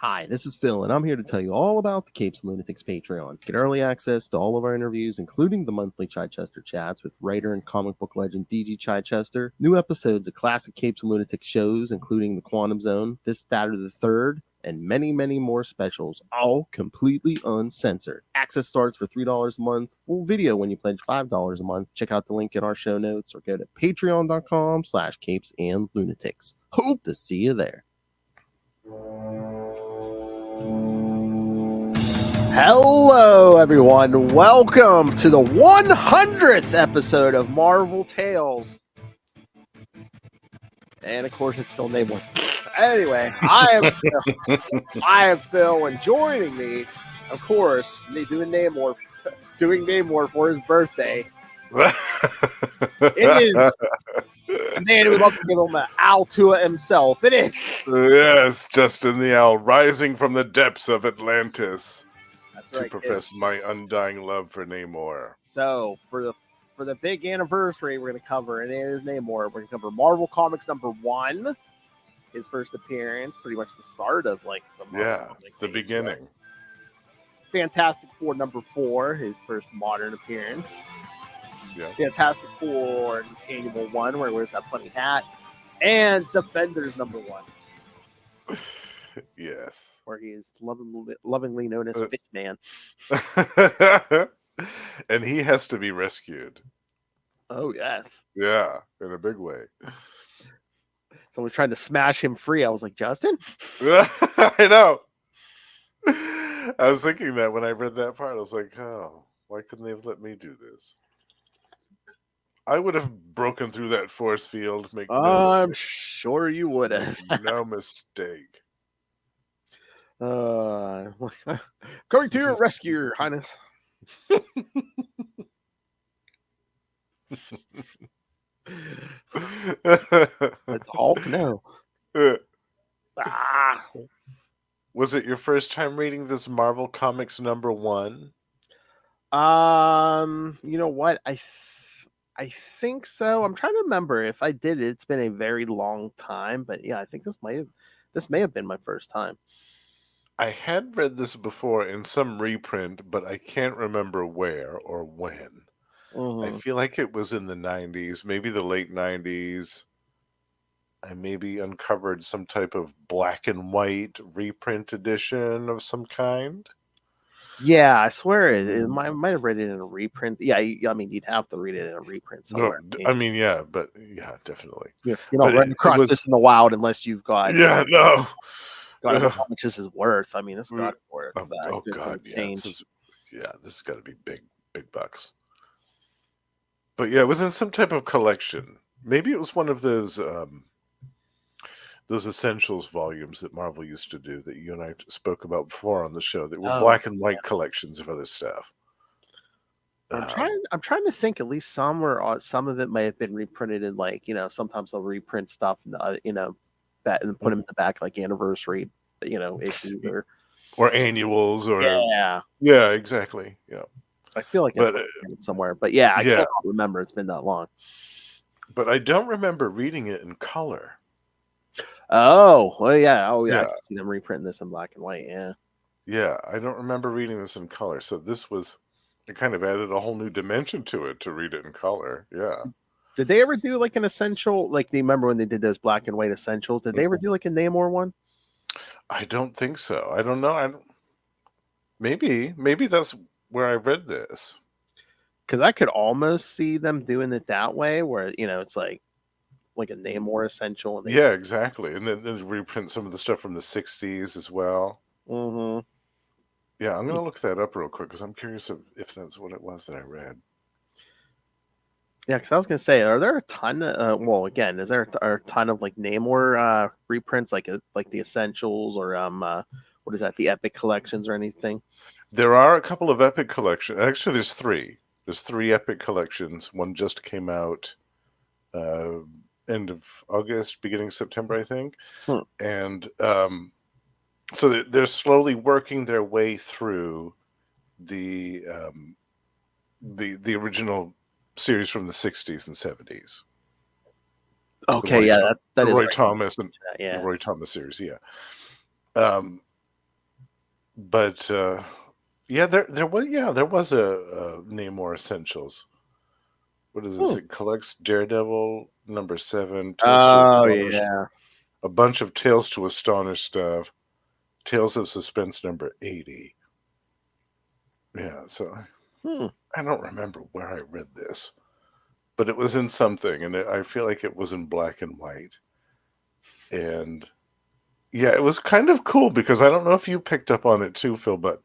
Hi, this is Phil, and I'm here to tell you all about the Capes and Lunatics Patreon. Get early access to all of our interviews, including the monthly Chichester chats with writer and comic book legend DG Chichester, new episodes of classic Capes and Lunatics shows, including The Quantum Zone, This, That, or the Third, and many, many more specials, all completely uncensored. Access starts for $3 a month, full video when you pledge $5 a month. Check out the link in our show notes or go to patreon.com/capesandlunatics. Hope to see you there. Hello, everyone. Welcome to the 100th episode of Marvel Tales. And, of course, it's still Namor. Anyway, I am Phil, and joining me, of course, doing Namor for his birthday. It is the man who would love to give him an owl to it himself. It is. Yes, Justin the Owl, rising from the depths of Atlantis. That's to right, profess my undying love for Namor. So for the big anniversary, we're going to cover, and it is Namor. We're going to cover Marvel Comics #1, his first appearance, pretty much the start of like the Marvel Comics the beginning. Yes. Fantastic Four #4, his first modern appearance. Yeah. Fantastic Four Annual 1, where he wears that funny hat, and Defenders #1. Yes. Where he is lovingly known as Fish Man. And he has to be rescued. Oh, yes. Yeah, in a big way. Someone's trying to smash him free. I was like, Justin? I know. I was thinking that when I read that part. I was like, oh, why couldn't they have let me do this? I would have broken through that force field. I'm sure you would have. No mistake. Going to your rescue, Your Highness. It's Hulk? No. Was it your first time reading this Marvel Comics #1? You know what? I think so. I'm trying to remember if I did it. It's been a very long time, but yeah, I think this may have been my first time. I had read this before in some reprint, but I can't remember where or when. I feel like it was in the 90s, maybe the late 90s. I maybe uncovered some type of black and white reprint edition of some kind. Yeah, I swear it might have read it in a reprint. Yeah, I mean, you'd have to read it in a reprint somewhere. No, I mean, yeah, but yeah, definitely. You're not running across this in the wild unless you've got. Yeah, no. God, how much this is worth? I mean, this is not worth. Oh God, yeah, this has got to be big bucks. But yeah, it was in some type of collection. Maybe it was one of those essentials volumes that Marvel used to do that you and I spoke about before on the show. That were black and white collections of other stuff. I'm trying to think. At least some of it may have been reprinted in sometimes they'll reprint stuff, that and put them in the back like anniversary, issues or annuals or yeah, exactly. Yeah, I feel like it's somewhere, but yeah, I can't remember. It's been that long. But I don't remember reading it in color. Oh, well, yeah. Oh, yeah. I can see them reprinting this in black and white. Yeah. Yeah, I don't remember reading this in color. So it kind of added a whole new dimension to it to read it in color. Yeah. Did they ever do like an essential? Like, do you remember when they did those black and white essentials? Did they ever do like a Namor one? I don't think so. I don't know. Maybe that's where I read this. Because I could almost see them doing it that way, where it's like a Namor essential. And yeah, exactly. And then reprint some of the stuff from the 60s as well. Mm-hmm. Yeah, I'm going to look that up real quick because I'm curious if that's what it was that I read. Yeah, because I was going to say, are there a ton is there a ton of like Namor reprints, like the essentials or what is that, the Epic collections or anything? There are a couple of Epic collections. Actually, there's 3. There's 3 Epic collections. One just came out end of August, beginning of September, I think. And so they're slowly working their way through the original series from the 60s and 70s. Okay, that is Roy right. Thomas and the Roy Thomas series, yeah. But yeah, there was a Namor Essentials. What is this? It collects Daredevil #7, Tales to Oh Astonish, yeah. a bunch of Tales to Astonish stuff, Tales of Suspense #80. Yeah, so Hmm. I don't remember where I read this, but it was in something, and I feel like it was in black and white. And yeah, it was kind of cool because I don't know if you picked up on it too, Phil, but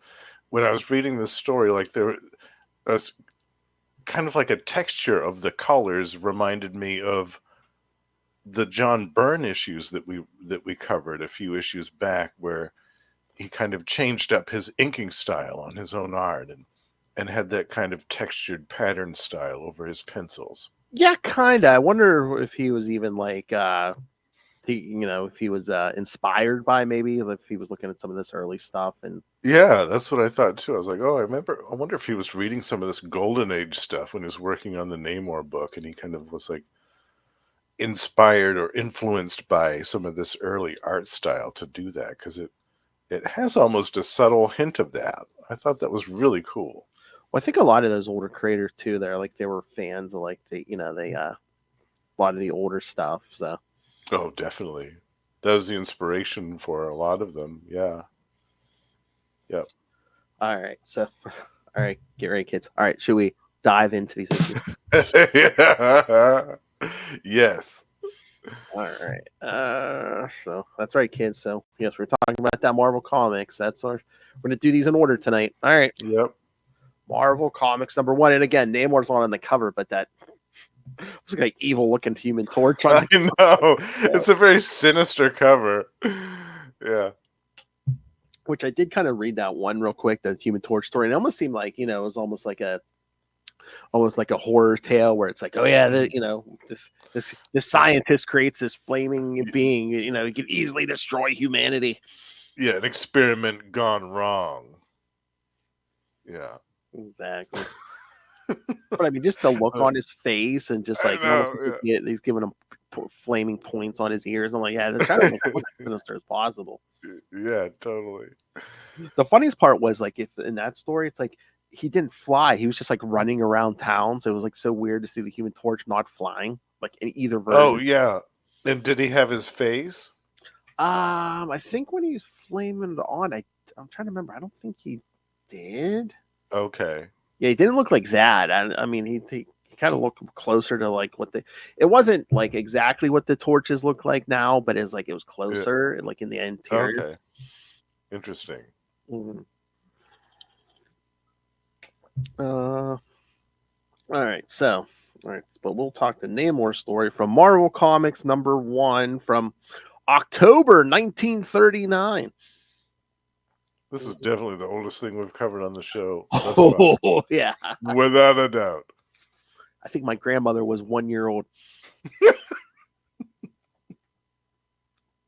when I was reading this story, like there was kind of like a texture of the colors reminded me of the John Byrne issues that we covered a few issues back, where he kind of changed up his inking style on his own art and had that kind of textured pattern style over his pencils. Yeah, kinda. I wonder if he was even like if he was inspired by maybe if he was looking at some of this early stuff and Yeah, that's what I thought too. I was like, oh, I wonder if he was reading some of this Golden Age stuff when he was working on the Namor book, and he kind of was like inspired or influenced by some of this early art style to do that, because it has almost a subtle hint of that. I thought that was really cool. well, I think a lot of those older creators too, they were fans of like a lot of the older stuff. So Oh, definitely. That was the inspiration for a lot of them. Yeah. Yep. all right, so all right, get ready, kids. All right, should we dive into these issues? Yeah. Yes. All right. So that's right, kids. So yes, we're talking about that Marvel Comics. We're gonna do these in order tonight. All right. Yep. Marvel Comics #1, and again, Namor's not on the cover, but that looks like evil looking Human Torch on I the know. cover, It's a very sinister cover. Yeah. which I did kind of read that one real quick, the Human Torch story, and it almost seemed like it was almost like a horror tale where it's like, oh yeah, this scientist creates this flaming being, he can easily destroy humanity. Yeah, an experiment gone wrong. Yeah. Exactly. But I mean, just the look Uh, on his face and just I like almost know, like he's giving him flaming points on his ears. I'm like, yeah, they're trying to make it look as sinister as possible. yeah, totally. The funniest part was like if in that story, it's like he didn't fly; he was just like running around town. So it was like so weird to see the Human Torch not flying, like in either Oh, version. yeah. And did he have his face? I think when he's flaming on, I'm trying to remember. I don't think he did. Okay. Yeah, he didn't look like that. I mean, he kind of looked closer to like what the. It wasn't like exactly what the torches look like now, but it's like it was Yeah. closer, like in the interior. Okay. Interesting. Mhm. All right, so all right, but we'll talk the Namor story from Marvel Comics #1 from October 1939. This is definitely the oldest thing we've covered on the show thus far. Oh yeah, Without a doubt. I think my grandmother was 1 year old.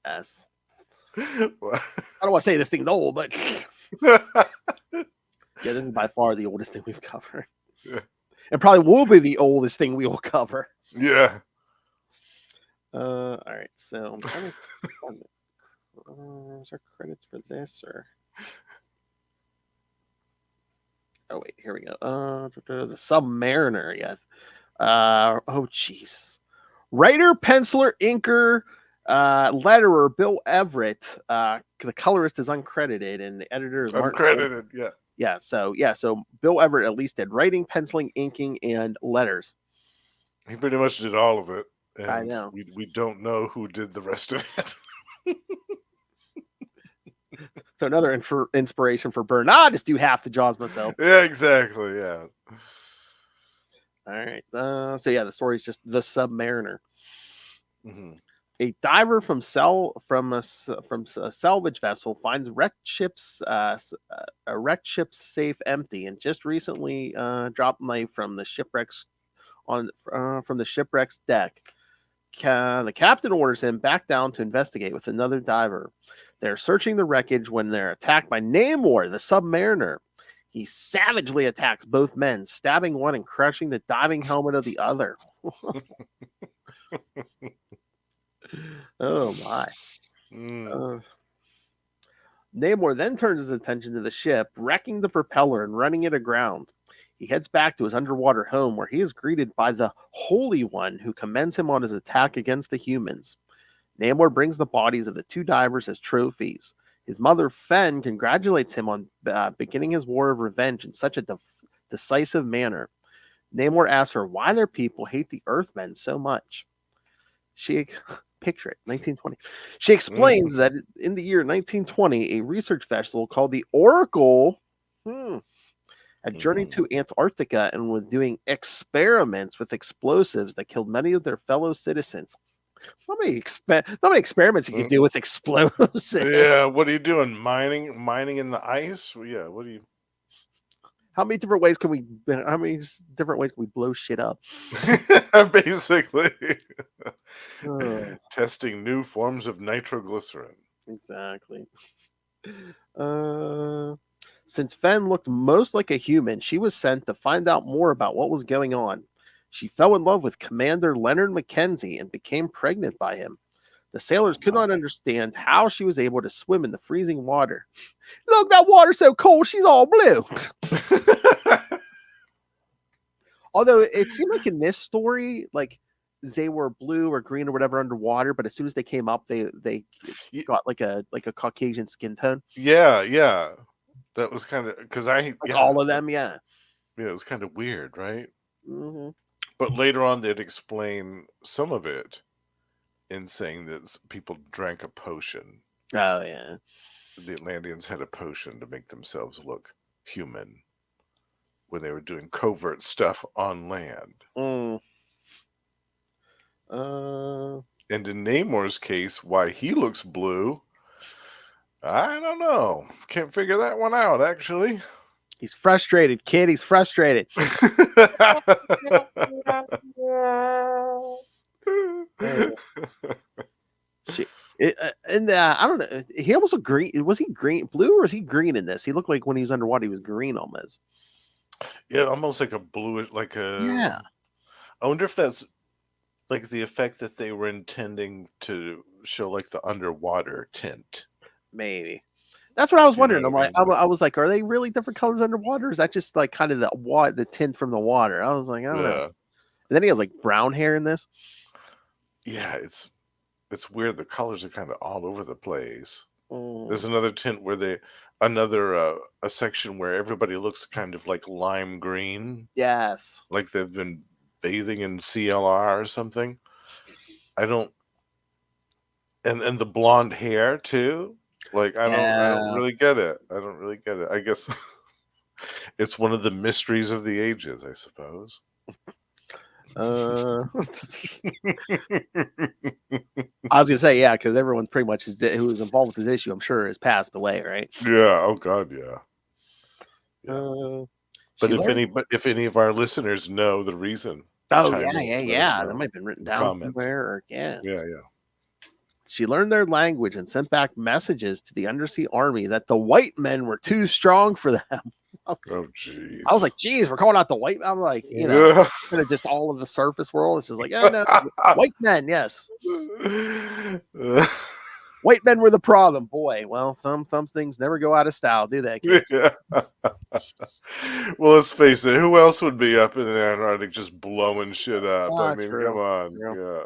Yes, I don't want to say this thing's old, but yeah, this is by far the oldest thing we've covered. Yeah. And probably will be the oldest thing we will cover. Yeah. All right, so I'm trying to find it. Is there credits for this or? Oh wait, here we go. The Sub-Mariner, yes. Oh jeez. Writer, penciler, inker, letterer Bill Everett. The colorist is uncredited, and the editor is Martin. Uncredited. Yeah. So Bill Everett at least did writing, penciling, inking, and letters. He pretty much did all of it. I And know. we don't know who did the rest of it. So another inspiration for Byrne. I'll just do half the jobs myself. Yeah, exactly. Yeah. All right. So yeah, the story is just the Sub-Mariner. Hmm. A diver from a salvage vessel finds a wrecked ship's safe empty, and just recently dropped knife from the shipwreck's deck. The captain orders him back down to investigate with another diver. They're searching the wreckage when they're attacked by Namor, the Sub-Mariner. He savagely attacks both men, stabbing one and crushing the diving helmet of the other. Oh my. Mm. Namor then turns his attention to the ship, wrecking the propeller and running it aground. He heads back to his underwater home where he is greeted by the Holy One who commends him on his attack against the humans. Namor brings the bodies of the two divers as trophies. His mother, Fen, congratulates him on beginning his war of revenge in such a decisive manner. Namor asks her why their people hate the Earthmen so much. She picture it, 1920. She explains that in the year 1920, a research vessel called the Oracle had journeyed to Antarctica and was doing experiments with explosives that killed many of their fellow citizens. How many experiments you could do with explosives? Yeah, what are you doing? Mining in the ice? Yeah, what do you? How many different ways can we blow shit up? Basically, Oh, testing new forms of nitroglycerin. exactly. Since Fen looked most like a human, she was sent to find out more about what was going on. She fell in love with Commander Leonard Mackenzie and became pregnant by him. The sailors could not understand how she was able to swim in the freezing water. Look, that water's so cold, she's all blue. Although it seemed like in this story, like they were blue or green or whatever underwater, but as soon as they came up, they got like a Caucasian skin tone. Yeah. That was kind of because All of them, yeah. Yeah, it was kind of weird, right? Mm-hmm. But later on, they'd explain some of it in saying that people drank a potion. Oh yeah. The Atlanteans had a potion to make themselves look human when they were doing covert stuff on land. And in Namor's case, why he looks blue, I don't know. Can't figure that one out, actually. He's frustrated, kid. He's frustrated. I don't know. He almost looked green. Was he green, blue, or is he green in this? He looked like when he was underwater, he was green almost. Yeah, almost like a bluish, like a. Yeah. I wonder if that's like the effect that they were intending to show, like the underwater tint. Maybe. That's what I was wondering. I'm like, I mean? I was like, are they really different colors underwater? Is that just like kind of the tint from the water? I was like, I don't know. And then he has like brown hair in this. Yeah, it's weird. The colors are kind of all over the place. There's another tint where a section where everybody looks kind of like lime green. Yes. Like they've been bathing in CLR or something. I don't. And the blonde hair too. Like I don't really get it. I don't really get it. I guess it's one of the mysteries of the ages, I suppose. I was gonna say, yeah, because everyone pretty much who was involved with this issue, I'm sure, has passed away, right? Yeah. Oh God, yeah. But if any of our listeners know the reason, yeah, that might have been written down somewhere. Or, yeah. She learned their language and sent back messages to the undersea army that the white men were too strong for them. Oh, jeez. I was like, geez, we're calling out the white. I'm like, instead of just all of the surface world, it's just like, oh no, white men, yes. White men were the problem. Boy, well, some things never go out of style, do they, kids? Yeah. Well, let's face it. Who else would be up in the Antarctic just blowing shit up? I mean, come on. Yeah.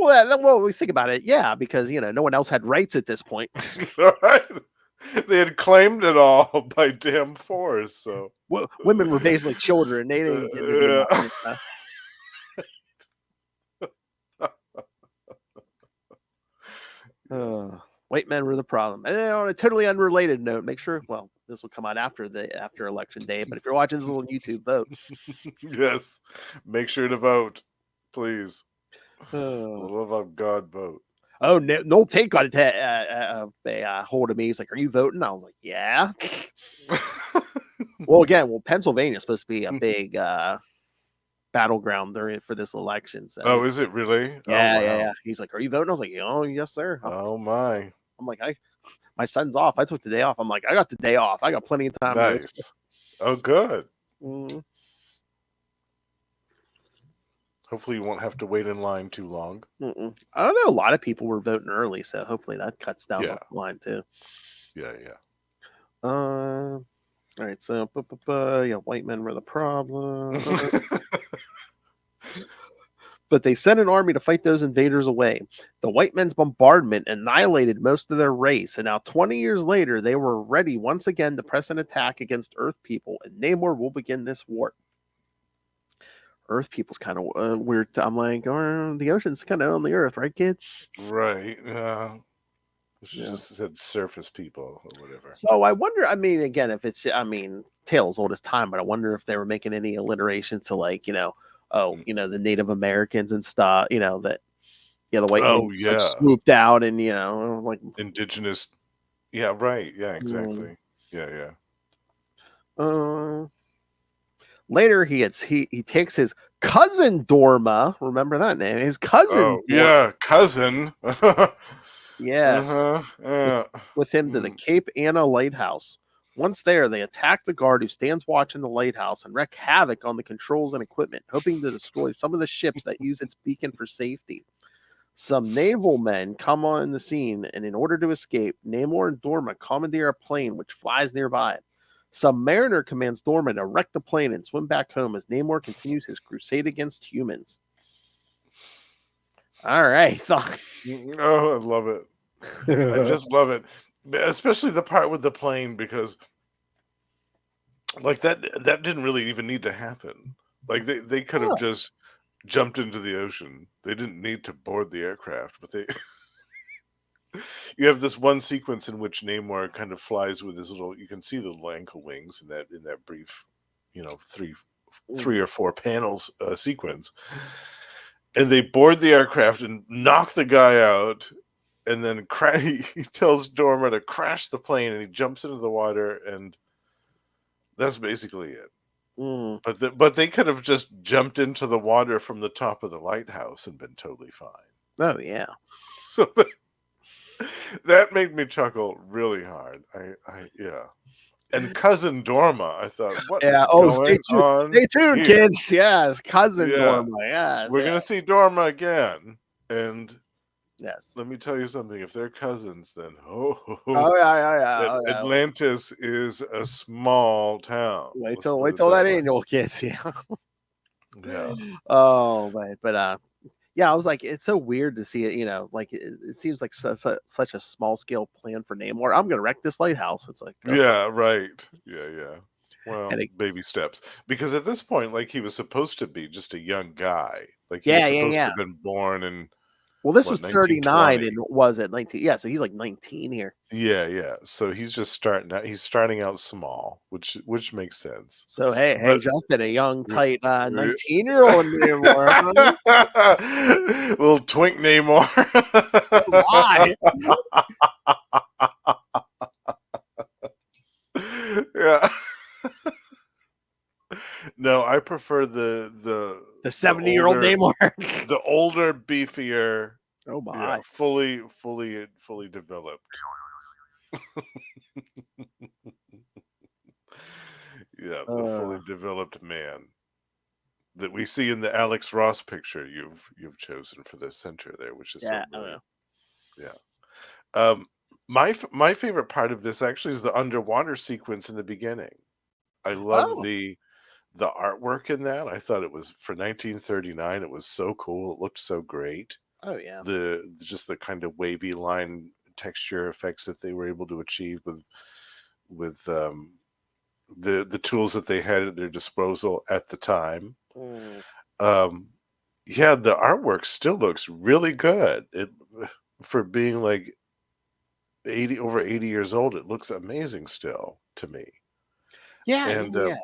Well, we think about it, yeah, because no one else had rights at this point. Right? They had claimed it all by damn force. So women were basically children. They didn't get to do nothing. White men were the problem. And on a totally unrelated note, make sure. Well, this will come out after election day. But if you're watching this on YouTube, vote. Yes, make sure to vote, please. For the love of God, vote. Oh, Noel Tate got a hold of me. He's like, "Are you voting?" I was like, "Yeah." Well, Pennsylvania is supposed to be a big battleground for this election. So. Oh, is it really? Yeah, yeah. He's like, "Are you voting?" I was like, "Oh, yes, sir." Oh my! I'm like, my son's off. I took the day off. I'm like, I got the day off. I got plenty of time. Nice. Oh, good. Hopefully you won't have to wait in line too long. I don't know. A lot of people were voting early, so hopefully that cuts down the line too. Yeah. All right. So, yeah, white men were the problem. But they sent an army to fight those invaders away. The white men's bombardment annihilated most of their race, and now 20 years later, they were ready once again to press an attack against Earth people, and Namor will begin this war. Earth people's kind of weird. I'm like, oh, the ocean's kind of on the Earth, right, kid? Right. She just said surface people or whatever. So I wonder, I mean, again, if it's, I mean, tales old as time, but I wonder if they were making any alliterations to, like, the Native Americans and stuff, that, the white man just like swooped out and, like indigenous. Yeah, right. Yeah, exactly. Yeah. Later, he takes his cousin Dorma. Remember that name? His cousin. Yeah, cousin. Yes. With him to the Cape Anna lighthouse. Once there, they attack the guard who stands watch in the lighthouse and wreak havoc on the controls and equipment, hoping to destroy some of the ships that use its beacon for safety. Some naval men come on the scene, and in order to escape, Namor and Dorma commandeer a plane which flies nearby. Some mariner commands Dorma to wreck the plane and swim back home as Namor continues his crusade against humans. All right. Oh, I love it. I just love it. Especially the part with the plane, because like that didn't really even need to happen. Like they could have just jumped into the ocean. They didn't need to board the aircraft, but they you have this one sequence in which Namor kind of flies with his little, you can see the little ankle wings in that brief, three or four panels sequence. And they board the aircraft and knock the guy out, and then he tells Dorma to crash the plane, and he jumps into the water, and that's basically it. But they could have just jumped into the water from the top of the lighthouse and been totally fine. Oh yeah. So that made me chuckle really hard. Yeah. And cousin Dorma, I thought, what is going on? Stay tuned, kids. Yes, cousin Dorma. Yes, we're gonna see Dorma again, and yes, let me tell you something. If they're cousins, then Atlantis is a small town. Wait till that annual, kids. Yeah. Yeah. Oh, but yeah, I was like, it's so weird to see it. Like it seems like such a small scale plan for Namor. I'm gonna wreck this lighthouse. It's like, yeah, right. Yeah. Well, baby steps. Because at this point, like, he was supposed to be just a young guy. Like, he was supposed to have been born in. Well, this was 39, and was it 19? Yeah, so he's like 19 here. Yeah. So he's just starting out. He's starting out small, which makes sense. So hey, Justin, a young, tight 19-year-old Namor, little twink Namor. Why? Yeah. No, I prefer the 70-year-old Namor, the older, beefier. Oh my! Yeah, fully developed. Yeah, the fully developed man that we see in the Alex Ross picture you've chosen for the center there, which is so brilliant. Yeah. My favorite part of this actually is the underwater sequence in the beginning. I love the artwork in that. I thought it was, for 1939, it was so cool. It looked so great. Oh yeah. Just the kind of wavy line texture effects that they were able to achieve with the tools that they had at their disposal at the time. Yeah, the artwork still looks really good. It, for being like over 80 years old, it looks amazing still to me. Yeah, and yeah.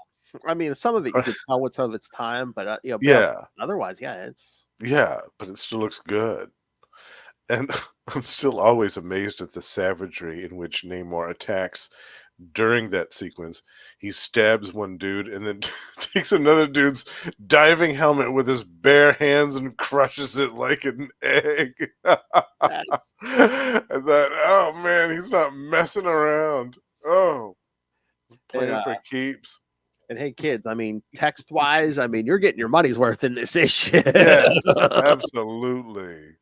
I mean, some of it you could tell what's of its time, but otherwise, but it still looks good. And I'm still always amazed at the savagery in which Namor attacks during that sequence. He stabs one dude and then takes another dude's diving helmet with his bare hands and crushes it like an egg. I thought, oh man, he's not messing around. Oh, playing for keeps. And hey, kids, I mean, text wise, I mean, you're getting your money's worth in this issue. Yes, absolutely.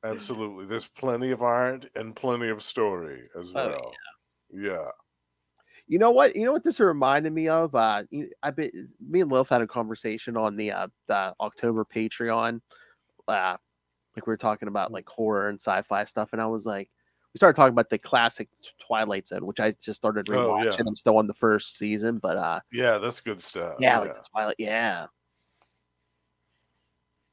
Absolutely. There's plenty of art and plenty of story as Oh, well. Yeah. you know what? You know what this reminded me of? Me and Lilith had a conversation on the October Patreon. Like we were talking about like horror and sci-fi stuff, and I was like, we started talking about the classic Twilight Zone, which I just started Oh, rewatching. yeah. I'm still on the first season, but Yeah, that's good stuff. yeah, like Yeah. the Twilight, yeah.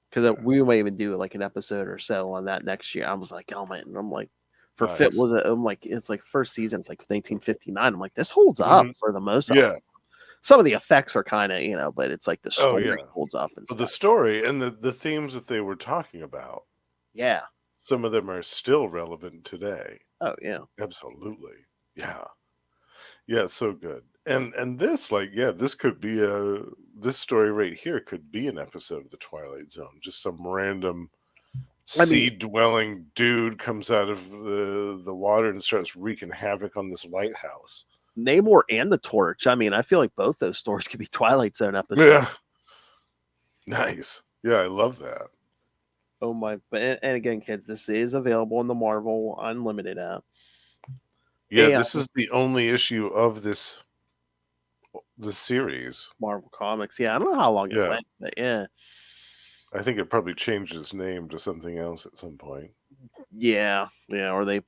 Because Yeah. we might even do like an episode or so on that next year. I was like, oh man, I'm like, for fit Nice. was it? I'm like, it's like first season, it's like 1959. I'm like, this holds up Mhm. for the most. Yeah. Some of the effects are kind of, but it's like the Oh, story yeah. holds up and But the stuff. story and the themes that they were talking about, Yeah. some of them are still relevant today. Oh yeah. Absolutely. Yeah. Yeah, it's so good. And this, like, yeah, this could be this story right here could be an episode of the Twilight Zone. Just some random I mean, sea-dwelling dude comes out of the water and starts wreaking havoc on this White House. Namor and the Torch. I mean, I feel like both those stories could be Twilight Zone episodes. Yeah. Nice. Yeah, I love that. Oh my! And again, kids, this is available in the Marvel Unlimited app. Yeah, And this is the only issue of this series. Marvel Comics. Yeah, I don't know how long it Yeah. went, but yeah. I think it probably changed its name to something else at some point. Yeah, or they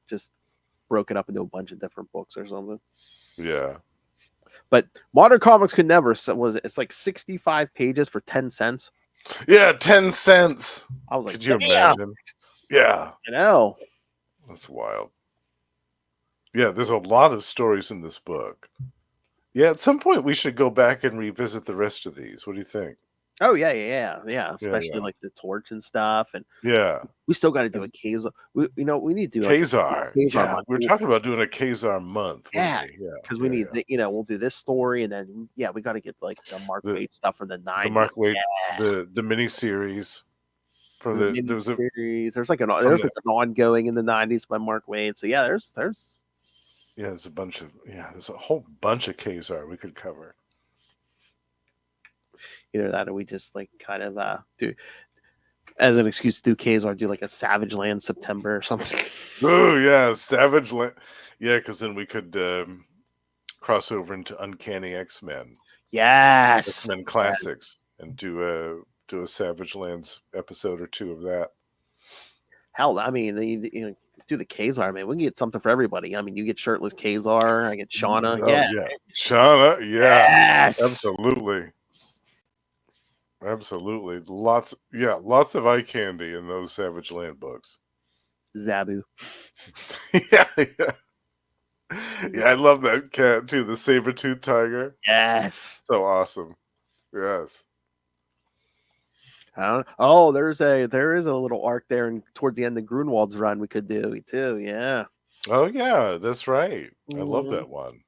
just broke it up into a bunch of different books or something. Yeah. But Modern Comics could never. It's like 65 pages for 10 cents. Yeah, 10 cents. I was like, could you damn. imagine? Yeah. I know. That's wild. Yeah, there's a lot of stories in this book. Yeah, at some point we should go back and revisit the rest of these. What do you think? Oh yeah. Especially Yeah. like the Torch and stuff, and Yeah. we still got to do a Kazar. We need to do like Kazar. Kazar Yeah, month. we were talking about doing a Kazar month, Yeah, weren't we? Yeah. because we need we'll do this story, and then we got to get like the Mark Waid stuff from the 90s. The Mark Waid, the mini series from There's like an ongoing in the 90s by Mark Waid. So yeah, there's there's a whole bunch of Kazar we could cover. Either that or we just like kind of do as an excuse to do Kazar, do like a Savage Land September or something. Oh yeah, Savage Land. Yeah, because then we could cross over into Uncanny X-Men. Yes, X-Men Classics, and do a Savage Lands episode or two of that. Hell, I mean, you do the Kazar, man. We can get something for everybody. I mean, you get shirtless Kazar, I get Shauna. Oh, yeah, Shauna. Yeah, yes, absolutely. Lots of eye candy in those Savage Land books. Zabu. yeah. I love that cat too, the saber-toothed tiger. Yes, so awesome. Yes. there is a little arc there, and towards the end of Grunwald's run we could do too. Yeah. Oh yeah, that's right. I love that one.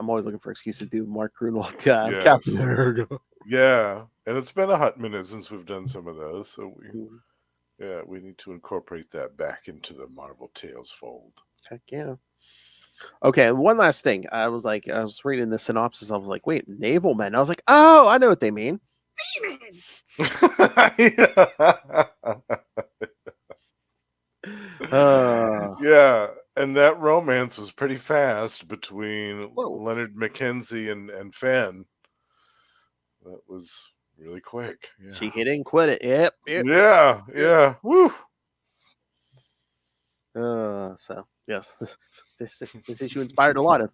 I'm always looking for excuses to do Mark Grunwald. Yes. Yeah, and it's been a hot minute since we've done some of those, so we need to incorporate that back into the Marvel Tales fold. Heck yeah. Okay, one last thing. I was reading the synopsis. I was like, wait, naval men. I was like, oh, I know what they mean. Seamen. Yeah, and that romance was pretty fast between Leonard Mackenzie and Fenn. That was really quick. Yeah. She hit it and quit it. Yep. Yeah. Woo. So yes, this issue inspired a lot of.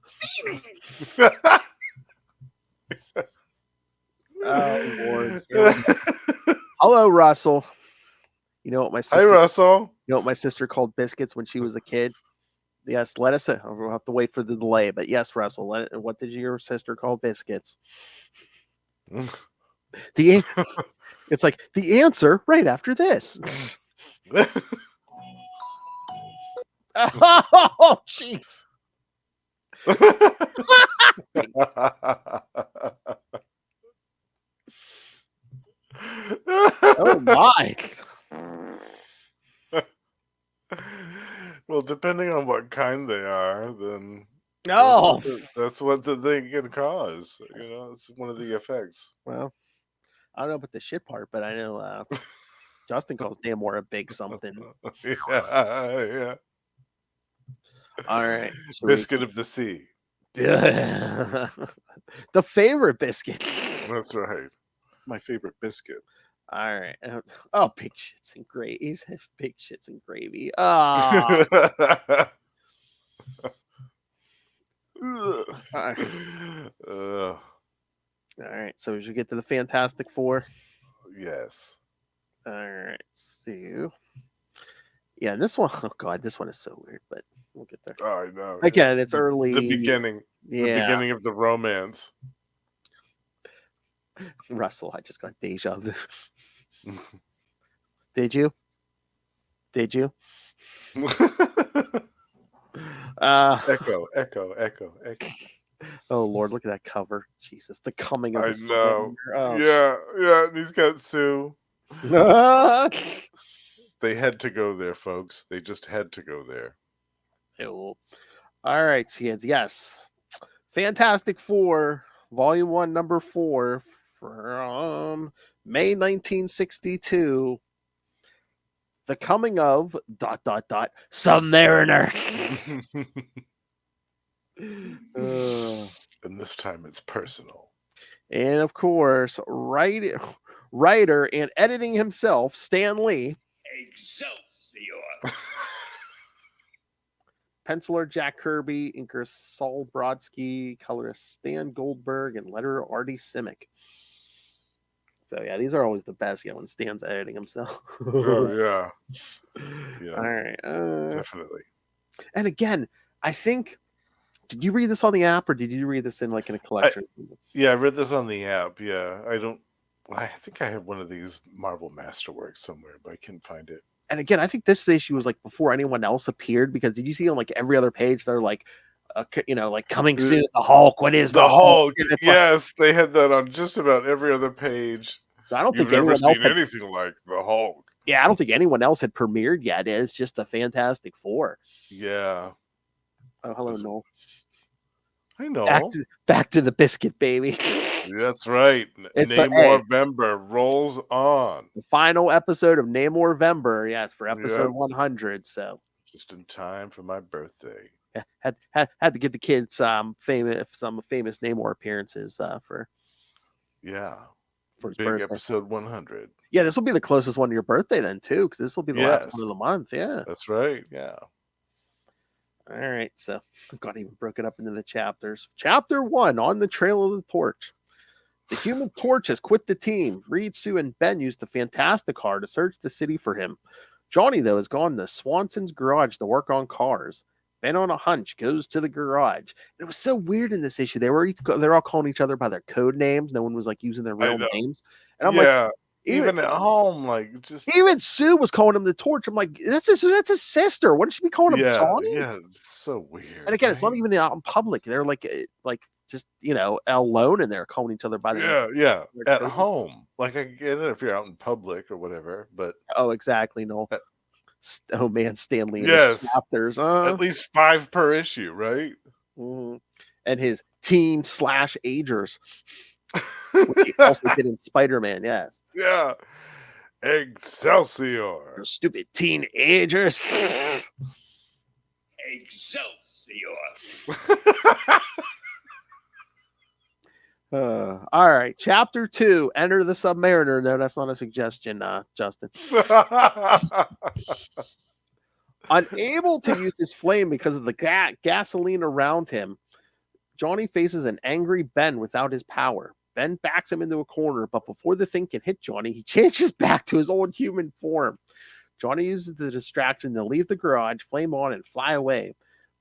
Oh Lord. Hello, Russell. You know what my sister? Hi, Russell. You know what my sister called biscuits when she was a kid? Yes, lettuce. We'll have to wait for the delay, but yes, Russell. What did your sister call biscuits? It's like the answer right after this. Oh, jeez. Oh my. Well, depending on what kind they are, then No. That's what the thing can cause. It's one of the effects. Well, I don't know about the shit part, but I know Justin calls Namor a big something. Yeah. All right. So Biscuit of the sea. the favorite biscuit. That's right. My favorite biscuit. All right. Oh, big shits and gravy. He's big shits and gravy. Ah. All right. So we should get to the Fantastic Four. Yes. All right. So, yeah, this one, oh God, this one is so weird, but we'll get there. Oh, I know. Again, it's early. The beginning. Yeah. The beginning of the romance. Russell, I just got deja vu. Did you? Echo. Oh Lord, look at that cover. Jesus, the coming of the I know. Oh. Yeah. And he's got Sue. They had to go there, folks. They just had to go there. Ew. All right, kids. Yes. Fantastic Four, Volume 1, Number 4, from May 1962. The coming of ... Sub-Mariner. And this time it's personal. And of course, writer and editing himself, Stan Lee. Excelsior. Penciler Jack Kirby, inker Saul Brodsky, colorist Stan Goldberg, and letterer Artie Simic. So yeah, these are always the best. Yeah, when Stan's editing himself. Oh yeah. All right. Definitely. And again, I think, did you read this on the app or did you read this in like in a collection? I read this on the app. Yeah, I think I have one of these Marvel Masterworks somewhere, but I can't find it. And again, I think this issue was like before anyone else appeared, because did you see on like every other page they're like, like coming soon, the Hulk. What is the Hulk? Yes, they had that on just about every other page. So I don't think You've never anyone seen anything like the Hulk. Yeah, I don't think anyone else had premiered yet. It's just the Fantastic Four. Yeah. Oh, hello, Noel. I know. Back to the biscuit, baby. That's right. Namor rolls on. The final episode of Namor. Yeah, it's for episode 100. So just in time for my birthday. Yeah, had to get the kids some famous Namor appearances for his big birthday. Episode 100. Yeah, this will be the closest one to your birthday then too, because this will be the last one of the month. Yeah, that's right. Yeah. All right, so I've got even broken up into the chapters. Chapter 1, On the Trail of the Torch. The Human Torch has quit the team. Reed, Sue, and Ben use the Fantastic Car to search the city for him. Johnny, though, has gone to Swanson's garage to work on cars. Ben, on a hunch, goes to the garage. And it was so weird in this issue. They're all calling each other by their code names. No one was like using their real names. And I'm like, even at home, like just even Sue was calling him the Torch. I'm like, that's his sister. Why did she be calling him Johnny? Yeah, it's so weird. And again, it's not even out in public. They're like just alone, and they're calling each other by their at home. Like I get it if you're out in public or whatever, but exactly, no. Oh man, Stanley. Yes, chapters. At least 5 per issue, right? Mm-hmm. And his teen/agers. Which he also did in Spider-Man, yes. Yeah. Excelsior. Stupid teenagers. Excelsior. All right. Chapter 2, Enter the Sub-Mariner. No, that's not a suggestion, Justin. Unable to use his flame because of the gasoline around him, Johnny faces an angry Ben without his power. Ben backs him into a corner, but before the thing can hit Johnny, he changes back to his old human form. Johnny uses the distraction to leave the garage, flame on, and fly away.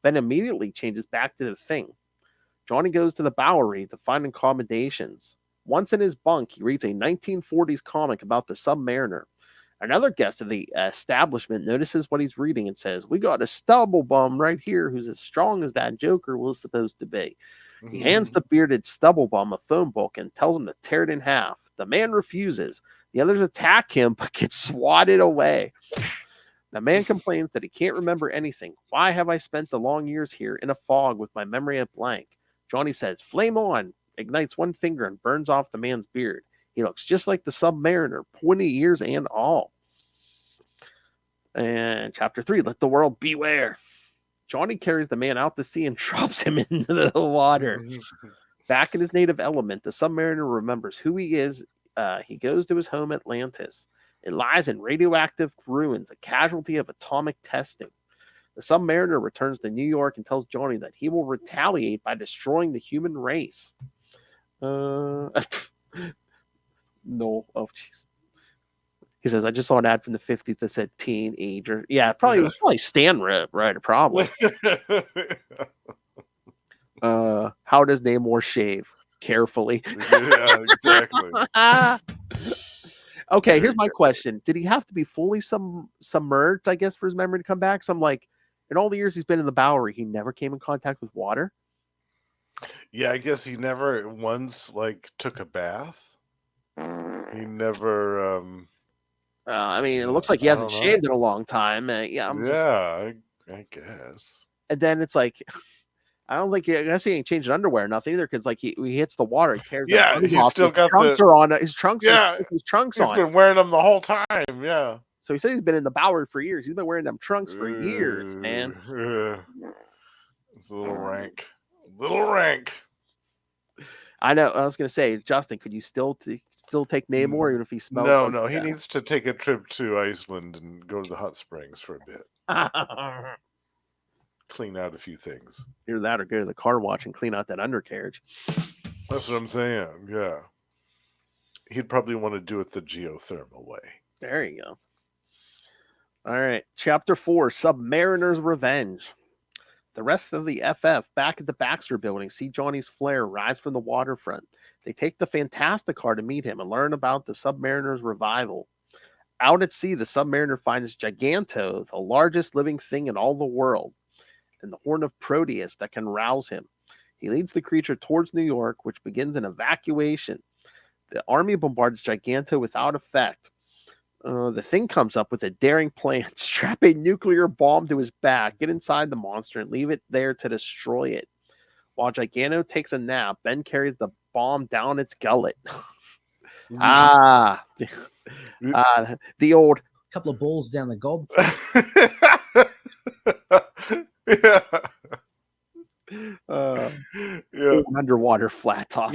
Ben immediately changes back to the thing. Johnny goes to the Bowery to find accommodations. Once in his bunk, he reads a 1940s comic about the Sub-Mariner. Another guest of the establishment notices what he's reading and says, "We got a stubble bum right here who's as strong as that Joker was supposed to be." He hands the bearded stubble bum a phone book and tells him to tear it in half. The man refuses. The others attack him, but get swatted away. The man complains that he can't remember anything. Why have I spent the long years here in a fog with my memory a blank? Johnny says, flame on, ignites one finger and burns off the man's beard. He looks just like the Sub-Mariner, 20 years and all. And chapter 3, let the world beware. Johnny carries the man out to sea and drops him into the water. Back in his native element, the Sub-Mariner remembers who he is. He goes to his home, Atlantis. It lies in radioactive ruins, a casualty of atomic testing. The Sub-Mariner returns to New York and tells Johnny that he will retaliate by destroying the human race. No. Oh, jeez. He says, I just saw an ad from the 50s that said teenager. Yeah, probably Stan right, probably. How does Namor shave? Carefully. Yeah, exactly. Okay, here's my question. Did he have to be fully submerged, I guess, for his memory to come back? So I'm like, in all the years he's been in the Bowery, he never came in contact with water? Yeah, I guess he never once, like, took a bath. He never, I mean, it looks like he hasn't shaved in a long time. I guess. And then it's like, I don't think I guess he ain't changing underwear or nothing either, because like he hits the water, he tears he's off, still got trunks are on. His trunks, his trunks he's on. been wearing them the whole time. Yeah. So he says he's been in the Bowery for years. He's been wearing them trunks for years, man. It's a little rank. Rank. I know. I was gonna say, Justin, could you still take Namor even if he smells? No. He needs to take a trip to Iceland and go to the hot springs for a bit. Clean out a few things. Either that or go to the car wash and clean out that undercarriage. That's what I'm saying. Yeah. He'd probably want to do it the geothermal way. There you go. All right. Chapter 4, Sub-Mariner's Revenge. The rest of the FF back at the Baxter building see Johnny's flare rise from the waterfront. They take the Fantastic Car to meet him and learn about the Sub-Mariner's revival. Out at sea, the Sub-Mariner finds Giganto, the largest living thing in all the world, and the horn of Proteus that can rouse him. He leads the creature towards New York, which begins an evacuation. The army bombards Giganto without effect. The thing comes up with a daring plan. Strap a nuclear bomb to his back, get inside the monster, and leave it there to destroy it. While Giganto takes a nap, Ben carries the bomb down its gullet. The old couple of balls down the gob. Underwater flat top.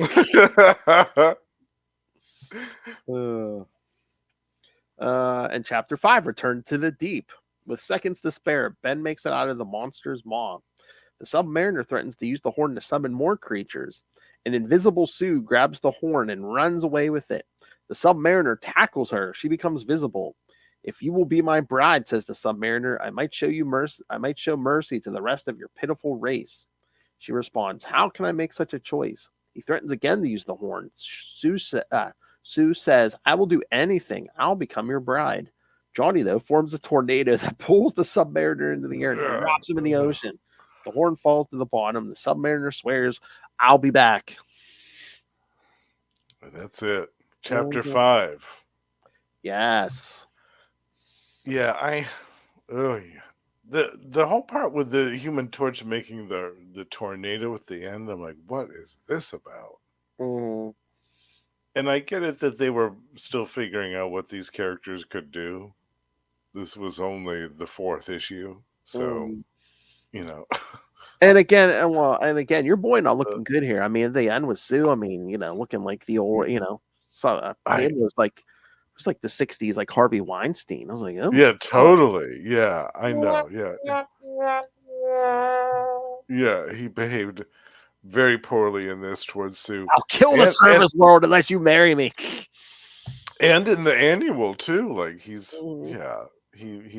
And chapter 5, Return to the Deep. With seconds to spare, Ben makes it out of the monster's maw. The Sub-Mariner threatens to use the horn to summon more creatures. An invisible Sue grabs the horn and runs away with it. The Sub-Mariner tackles her. She becomes visible. If you will be my bride, says the Sub-Mariner, I might show mercy to the rest of your pitiful race. She responds, how can I make such a choice? He threatens again to use the horn. Sue says, I will do anything. I'll become your bride. Johnny, though, forms a tornado that pulls the Sub-Mariner into the air and drops him in the ocean. The horn falls to the bottom. The Sub-Mariner swears, I'll be back. That's it. Chapter 5. Yes. Yeah, the whole part with the Human Torch making the tornado at the end, I'm like, what is this about? Mm-hmm. And I get it that they were still figuring out what these characters could do. This was only the 4th issue, so you know. And again, your boy not looking good here. I mean, at the end with Sue, I mean, looking like the old, so it was like the 60s, like Harvey Weinstein. I was like, oh yeah, totally. Yeah, I know. Yeah, he behaved very poorly in this towards Sue. I'll kill the service world unless you marry me. And in the annual too, like he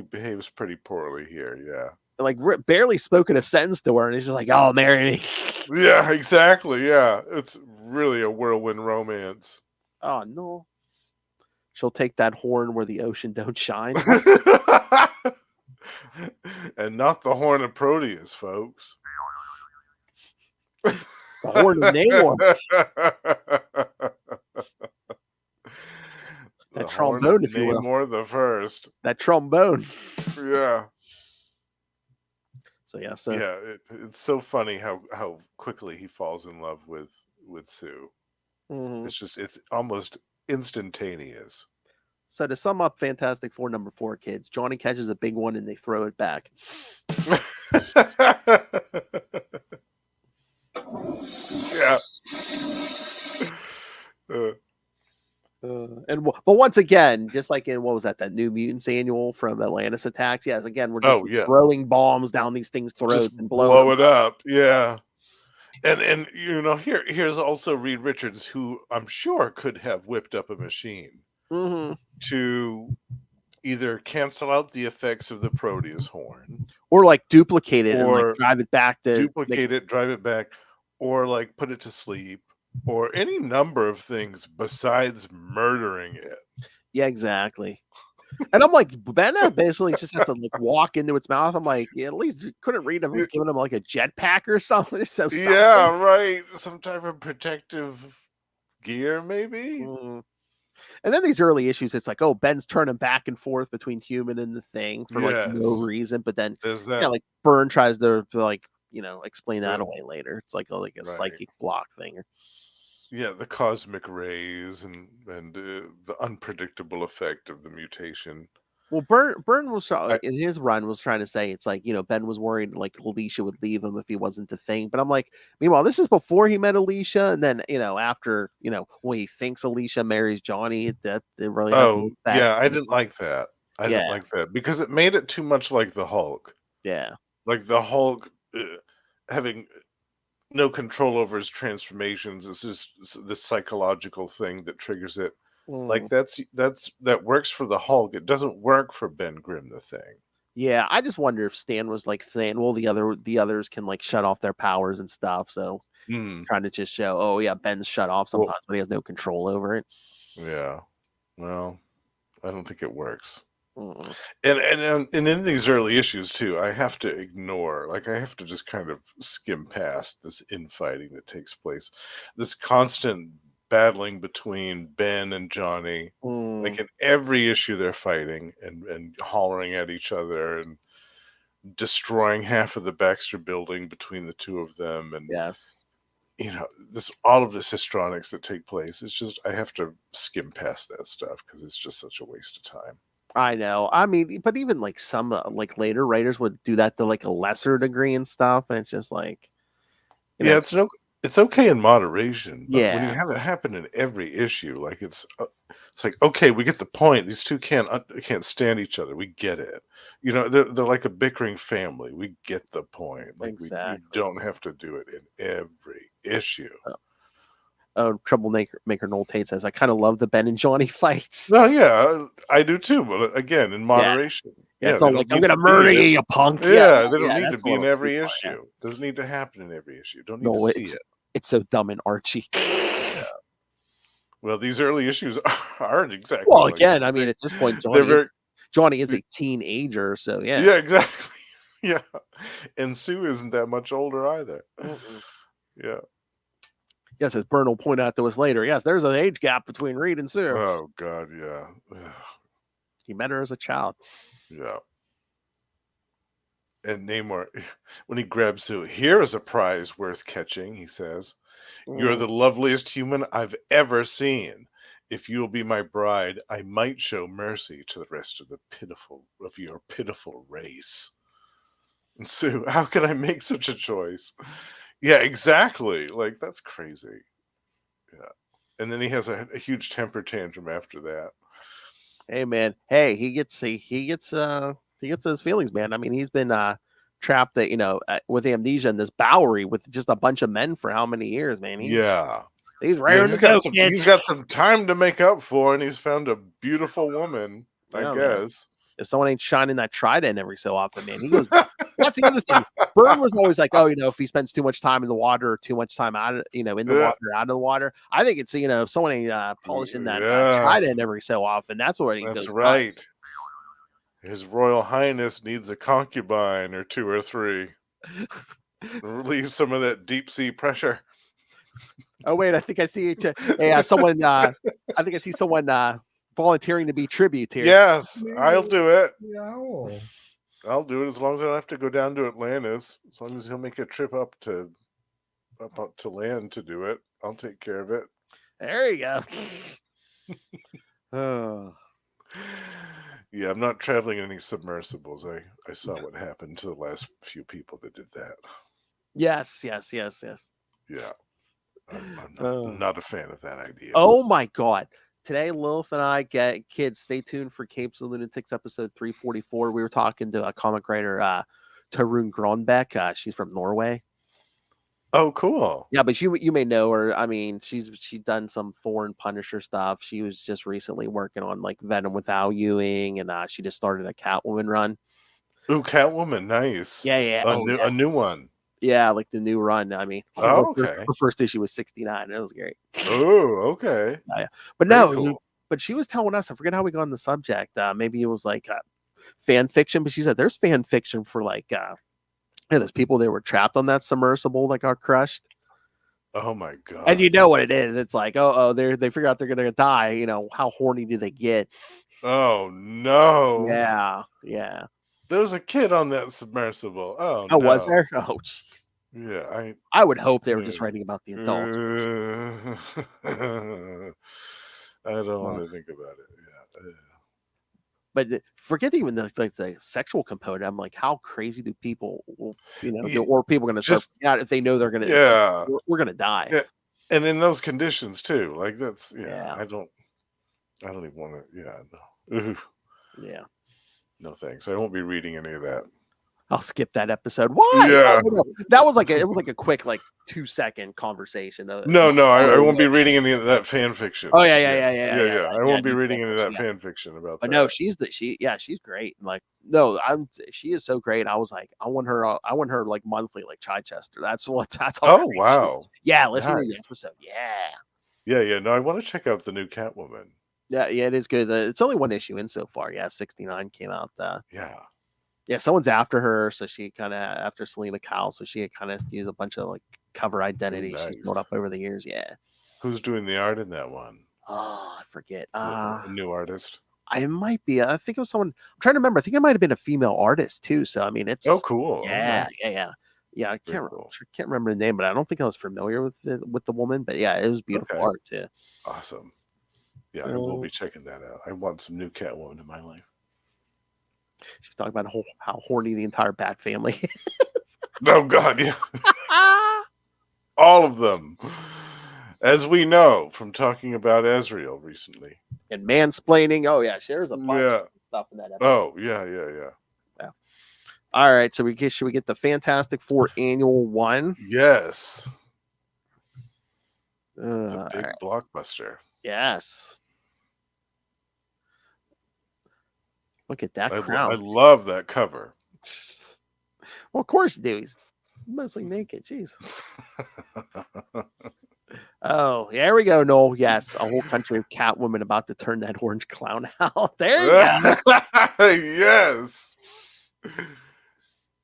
behaves pretty poorly here. Yeah, like barely spoken a sentence to her, and he's just like, "Oh, marry me." Yeah, exactly. Yeah, it's really a whirlwind romance. Oh no, she'll take that horn where the ocean don't shine, and not the horn of Proteus, folks. The horn of Namor. The That horn of trombone, if you will. Namor the First. That trombone. Yeah. So yeah, Yeah, it's so funny how quickly he falls in love with Sue. Mhm. It's almost instantaneous. So to sum up Fantastic Four number 4, kids, Johnny catches a big one and they throw it back. Yeah. Uh, But once again, just like in what was that New Mutants annual from Atlantis Attacks? Yes, again, we're just oh yeah, throwing bombs down these things' just throats and blowing blow them it up. up. Yeah. And here's also Reed Richards, who I'm sure could have whipped up a machine Mhm. to either cancel out the effects of the Proteus horn, Or like duplicate it and like or drive it back to make duplicate it, drive it back, or like put it to sleep, or any number of things besides murdering it. Yeah, exactly. And I'm like, Benna basically just has to like walk into its mouth. I'm like, yeah, at least you couldn't read him giving him like a jetpack or something. So Yeah, right. Some type of protective gear, maybe. Mhm. And then these early issues, it's like, oh, Ben's turning back and forth between human and the thing for like no Yes, reason. But then, there's that. like Byrne tries to like, explain that Yeah, away later. It's like a right. psychic block thing. Yeah, the cosmic rays and the unpredictable effect of the mutation. Well, Byrne was I in his run was trying to say it's like Ben was worried like Alicia would leave him if he wasn't the thing. But I'm like, meanwhile, this is before he met Alicia, and then after when he thinks Alicia marries Johnny, that it really has oh an effect. yeah, I didn't like that. I didn't Yeah, like that because it made it too much like the Hulk. yeah. Like the Hulk having no control over his transformations. It's just this psychological thing that triggers it. Like Mm. that works for the Hulk. It doesn't work for Ben Grimm the Thing. Yeah, I just wonder if Stan was like saying, well, the others can like shut off their powers and stuff. So Mm. trying to just show, oh yeah, Ben's shut off Well, sometimes, but he has no control over it. yeah. Well, I don't think it works. Mm. And in these early issues too, I have to ignore, like I have to just kind of skim past this infighting that takes place, this constant battling between Ben and Johnny. Like Mm. in every issue, they're fighting and hollering at each other and destroying half of the Baxter building between the two of them, and Yes. all of this histrionics that take place. It's just I have to skim past that stuff because it's just such a waste of time. I know. I mean, but even like some like later writers would do that to like a lesser degree and stuff, and it's just like, Yeah, it's okay in moderation, but when you yeah, have it happen in every issue, like it's like, okay, we get the point. These two can't stand each other. We get it. They're like a bickering family. We get the point. Like you exactly. don't have to do it in every issue. Troublemaker Maker Noel Tate says, I kind of love the Ben and Johnny fights. No, yeah, I do too. But again, in Yeah, moderation. yeah. Yeah, It's they not like don't I'm need gonna to be murder in you, it. you punk. Yeah, Yeah, they don't yeah, need to that's a be in little too every far. Yeah. issue. Doesn't need to happen in every issue. Don't need No, to see it. it's so dumb and Archie. Yeah. Well, these early issues aren't exactly Well, like again, that. I mean, at this point, They're very Johnny is a teenager, so yeah. yeah, exactly. Yeah. And Sue isn't that much older either. Mm-mm. Yeah. Yes, as Byrne will point out to us later, yes, there's an age gap between Reed and Sue. Oh God, yeah. He met her as a child. Yeah. And Namor, when he grabs Sue, here is a prize worth catching, he says. You're the loveliest human I've ever seen. If you'll be my bride, I might show mercy to the rest of your pitiful race. And Sue, how can I make such a choice? Yeah, exactly. Like that's crazy. Yeah. And then he has a huge temper tantrum after that. Hey man, hey, he gets his feelings, man. I mean, he's been trapped with amnesia in this Bowery with just a bunch of men for how many years, man? Yeah. He's Yeah, raring to go, kid. he's got some time to make up for, and he's found a beautiful woman, I Yeah, man. guess. If someone ain't shining that trident every so often, man, he goes. That's the other thing. Byrne was always like, oh, if he spends too much time in the water or too much time out of, in the Yeah. water, out of the water. I think it's, if someone ain't polishing that Yeah. trident every so often, that's where he That's goes right. nuts. His Royal Highness needs a concubine or 2 or 3. Relieve some of that deep sea pressure. Oh wait, I think I see someone. I think I see someone volunteering to be tributary. Yes, I'll do it. The owl. I'll do it as long as I don't have to go down to Atlantis. As long as he'll make a trip up to land to do it, I'll take care of it. There you go. Oh. Yeah, I'm not traveling in any submersibles. I saw what happened to the last few people that did that. Yes. Yeah, I'm not a fan of that idea. Oh my God. Today, Lilith and I kids, stay tuned for Capes and Lunatics episode 344. We were talking to a comic writer, Tarun Gronbeck. She's from Norway. Oh, cool. Yeah, but you may know her. I mean, she's done some Thor and Punisher stuff. She was just recently working on like Venom with Al Ewing, and she just started a Catwoman run. Ooh, Catwoman, nice. Yeah. A new one. Yeah, like the new run. I mean, okay. Her first issue was 69. It was great. Oh, okay. Yeah. But Very no, cool. but she was telling us, I forget how we got on the subject. Maybe it was like fan fiction, but she said there's fan fiction for like there's people that were trapped on that submersible that got crushed. Oh my God. And you know what it is. It's like, they figure out they're gonna die. You know, how horny do they get? Oh no. Yeah. There was a kid on that submersible. Oh, Oh, no. was there? Oh, jeez. Yeah, I would hope they were just writing about the adults. I don't want to think about it. Yeah. But forget even the sexual component. I'm like, how crazy do people, or people going to start out if they know they're going to? Yeah, we're going to die. Yeah. And in those conditions too, like that's I don't even want to. Yeah, no. Yeah. No thanks. I won't be reading any of that. I'll skip that episode. Why? Yeah. No. That was like a quick 2-second conversation. No, I won't be reading any of that fan fiction. Oh yeah. I won't be reading any of that fan fiction about that. But no, she's great. Like, no, she is so great. I was like, I want her like monthly, like Chichester. That's all. Oh wow. Yeah, listen to the episode. Yeah. No, I want to check out the new Catwoman. Yeah, it is good. It's only one issue in so far. Yeah, 69 came out. Yeah, someone's after her, so she kind of after Selena Kyle, so she kind of used a bunch of like cover identity she's built up over the years. Yeah. Who's doing the art in that one? Oh, I forget. A new artist. I might be. I think it was someone. I'm trying to remember. I think it might have been a female artist too. So I mean, it's cool. Yeah. I can't remember the name, but I don't think I was familiar with the woman. But yeah, it was beautiful art too. Awesome. Yeah, I will be checking that out. I want some new Catwoman in my life. She's talking about how horny the entire Bat family is. Oh God, yeah. All of them. As we know from talking about Azrael recently. And mansplaining. Oh yeah, there's a bunch of stuff in that episode. Oh, yeah. All right, so should we get the Fantastic Four annual one? Yes. The big blockbuster. Yes. Look at that crown. I love that cover. Well, of course you do. He's mostly naked. Jeez. Oh, there we go, Noel. Yes, a whole country of Catwoman about to turn that orange clown out. There you go. Yes.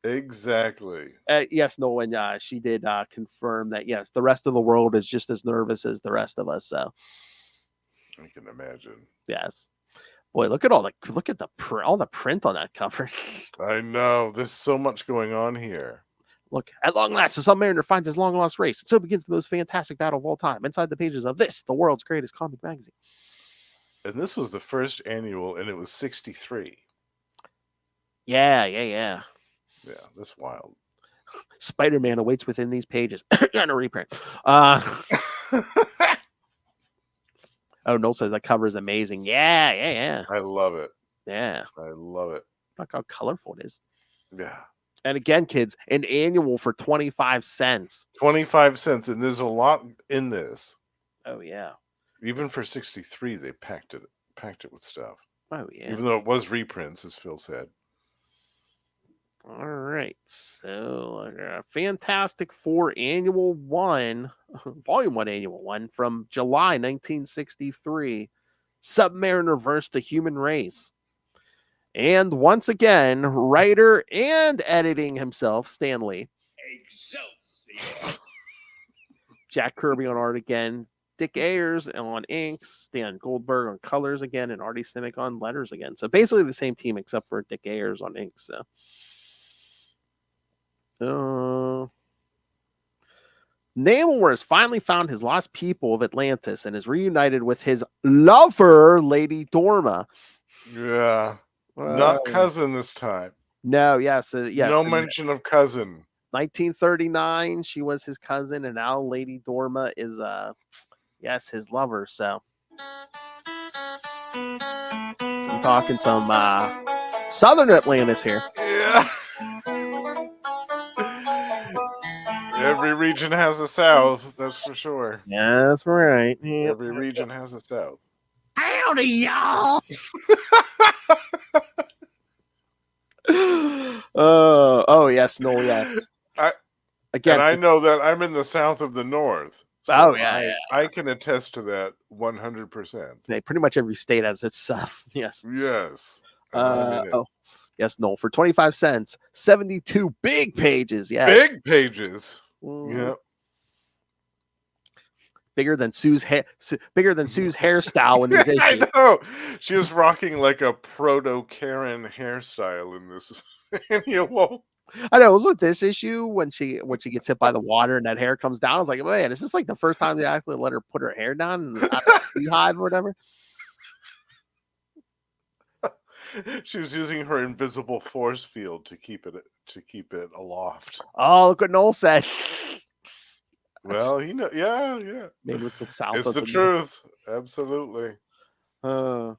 Exactly. Yes, Noel, and she did confirm that, yes, the rest of the world is just as nervous as the rest of us. So I can imagine. Yes. Boy, look at all the print on that cover. I know. There's so much going on here. Look, at long last, the Sub-Mariner finds his long-lost race. And so begins the most fantastic battle of all time inside the pages of this, the world's greatest comic magazine. And this was the first annual, and it was 63. Yeah. Yeah, that's wild. Spider-Man awaits within these pages. On a reprint. Oh, Noel says that cover is amazing. Yeah. I love it. Yeah. I love it. Look how colorful it is. Yeah. And again, kids, an annual for 25 cents. 25 cents. And there's a lot in this. Oh, yeah. Even for 63, they packed it with stuff. Oh, yeah. Even though it was reprints, as Phil said. All right. So, Fantastic Four Annual 1, Volume 1 Annual 1 from July 1963. Sub-Mariner versus the Human Race. And once again, writer and editing himself, Stan Lee. Jack Kirby on art again. Dick Ayers on inks, Stan Goldberg on colors again, and Artie Simic on letters again. So basically the same team except for Dick Ayers on inks. So, Namor has finally found his lost people of Atlantis and is reunited with his lover, Lady Dorma. Yeah. Not cousin this time. No, yes. No mention of cousin. 1939, she was his cousin, and now Lady Dorma is, his lover. So I'm talking some Southern Atlantis here. Yeah. Every region has a South, that's for sure. Yeah, that's right. Yep. Every region has a South. Howdy, y'all. Oh yes, no, yes. Again, I know that I'm in the South of the North. So I can attest to that 100%. Pretty much every state has its stuff. Yes. Yes. Yes, no. For 25 cents, 72 big pages. Yeah. Big pages. Yeah. Bigger than Sue's hairstyle in these issues. I know. She was rocking like a proto-Karen hairstyle in this annual. I know. It was with this issue when she gets hit by the water and that hair comes down. I was like, man, is this like the first time they actually let her put her hair down out of the beehive or whatever? She was using her invisible force field to keep it aloft. Oh, look what Noel said. Well, yeah. Maybe it's the South. It's the truth. Absolutely. It is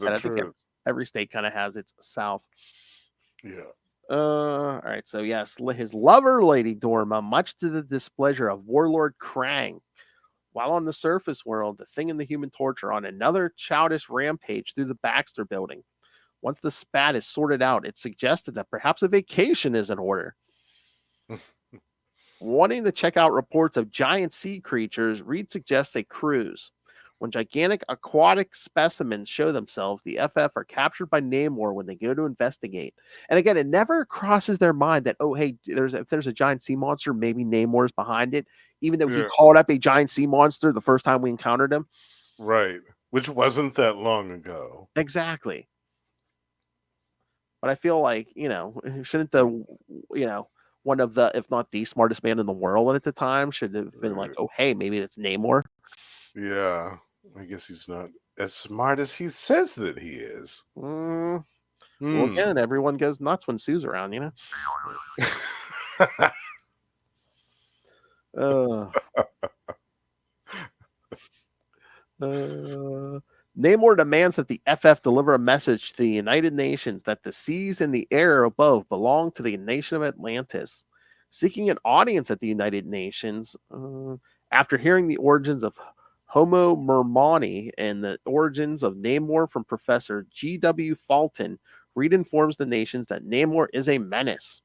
the truth. I think every state kind of has its South. Yeah. All right. So yes, his lover, Lady Dorma, much to the displeasure of Warlord Krang. While on the surface world, the Thing and the Human Torch are on another childish rampage through the Baxter building. Once the spat is sorted out, it's suggested that perhaps a vacation is in order. Wanting to check out reports of giant sea creatures, Reed suggests a cruise. When gigantic aquatic specimens show themselves, the FF are captured by Namor when they go to investigate. And again, it never crosses their mind that, oh, hey, if there's a giant sea monster, maybe Namor's behind it, even though he called up a giant sea monster the first time we encountered him. Right. Which wasn't that long ago. Exactly. But I feel like, shouldn't one of the, if not the smartest man in the world at the time should have been like, oh, hey, maybe it's Namor. Yeah. I guess he's not as smart as he says that he is. Well, again, everyone goes nuts when Sue's around, Namor demands that the FF deliver a message to the United Nations that the seas and the air above belong to the nation of Atlantis. Seeking an audience at the United Nations, after hearing the origins of Homo Mermani and the origins of Namor from Professor G.W. Fulton, Reed informs the nations that Namor is a menace.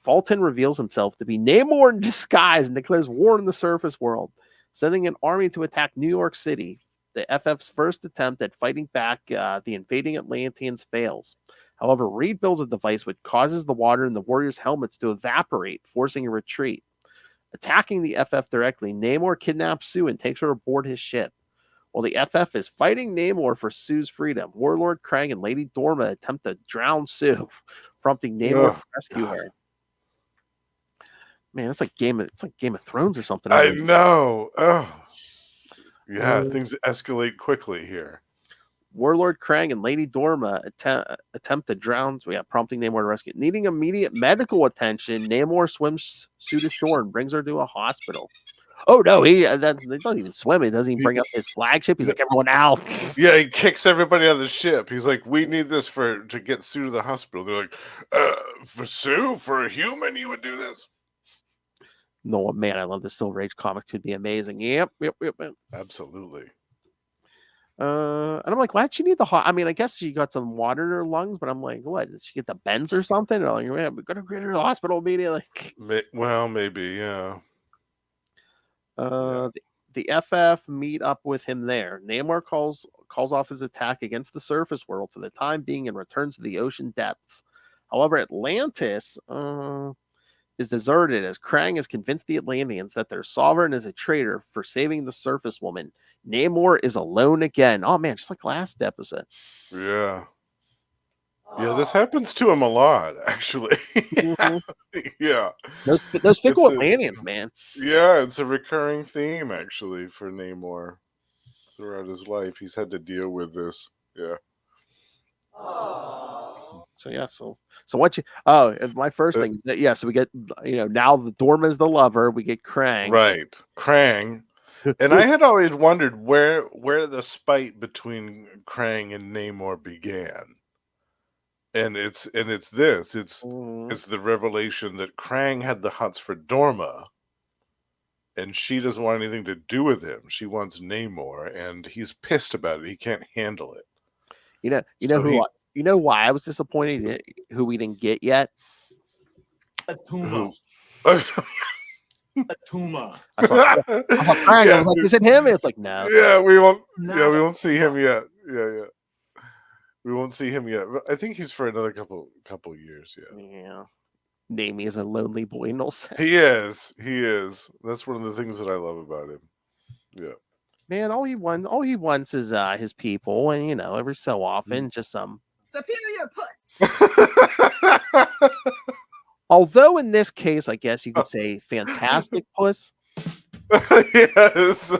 Fulton reveals himself to be Namor in disguise and declares war on the surface world, sending an army to attack New York City. The FF's first attempt at fighting back the invading Atlanteans fails. However, Reed builds a device which causes the water in the warriors' helmets to evaporate, forcing a retreat. Attacking the FF directly, Namor kidnaps Sue and takes her aboard his ship. While the FF is fighting Namor for Sue's freedom, Warlord Krang and Lady Dorma attempt to drown Sue, prompting Namor to rescue her. Man, it's like Game of Thrones or something. I know. Oh. Yeah, things escalate quickly here. Warlord Krang and Lady Dorma attempt to drown, prompting Namor to rescue. Needing immediate medical attention, Namor swims Sue to shore and brings her to a hospital. Oh no, he doesn't even swim. He doesn't even bring up his flagship. He's like, everyone out. Yeah, he kicks everybody out of the ship. He's like, we need this to get Sue to the hospital. They're like, for Sue, for a human, you would do this? No, man, I love this Silver Age comic. Could be amazing. Yep. Absolutely. And I'm like, why did she need the hot? I mean, I guess she got some water in her lungs, but I'm like, what? Did she get the bends or something? And I'm like, man, we gotta get her to the hospital immediately. Well, maybe, yeah. The FF meet up with him there. Namor calls off his attack against the surface world for the time being and returns to the ocean depths. However, Atlantis, is deserted as Krang has convinced the Atlanteans that their sovereign is a traitor for saving the surface woman. Namor is alone again. Oh man, just like last episode. Yeah. Yeah, this happens to him a lot, actually. Mhm. Yeah. Those fickle Atlanteans, man. Yeah, it's a recurring theme, actually, for Namor throughout his life. He's had to deal with this. Yeah. So yeah, so what you? Oh, my first thing is that yeah. So we get now the Dorma's the lover. We get Krang. Right, Krang. And I had always wondered where the spite between Krang and Namor began. And it's this. It's the revelation that Krang had the hots for Dorma, and she doesn't want anything to do with him. She wants Namor, and he's pissed about it. He can't handle it. You know why I was disappointed who we didn't get yet? Atuma. Atuma. I saw Krang. Yeah, I was like, is it him? And it's like, no. yeah, we won't. No. Yeah, we won't see him yet. Yeah. We won't see him yet. I think he's for another couple years. Yeah. Namie is a lonely boy, Noel said. He is. That's one of the things that I love about him. Yeah. Man, all he wants is his people, and every so often just some Superior puss. Although in this case, I guess you could say fantastic puss. Yes.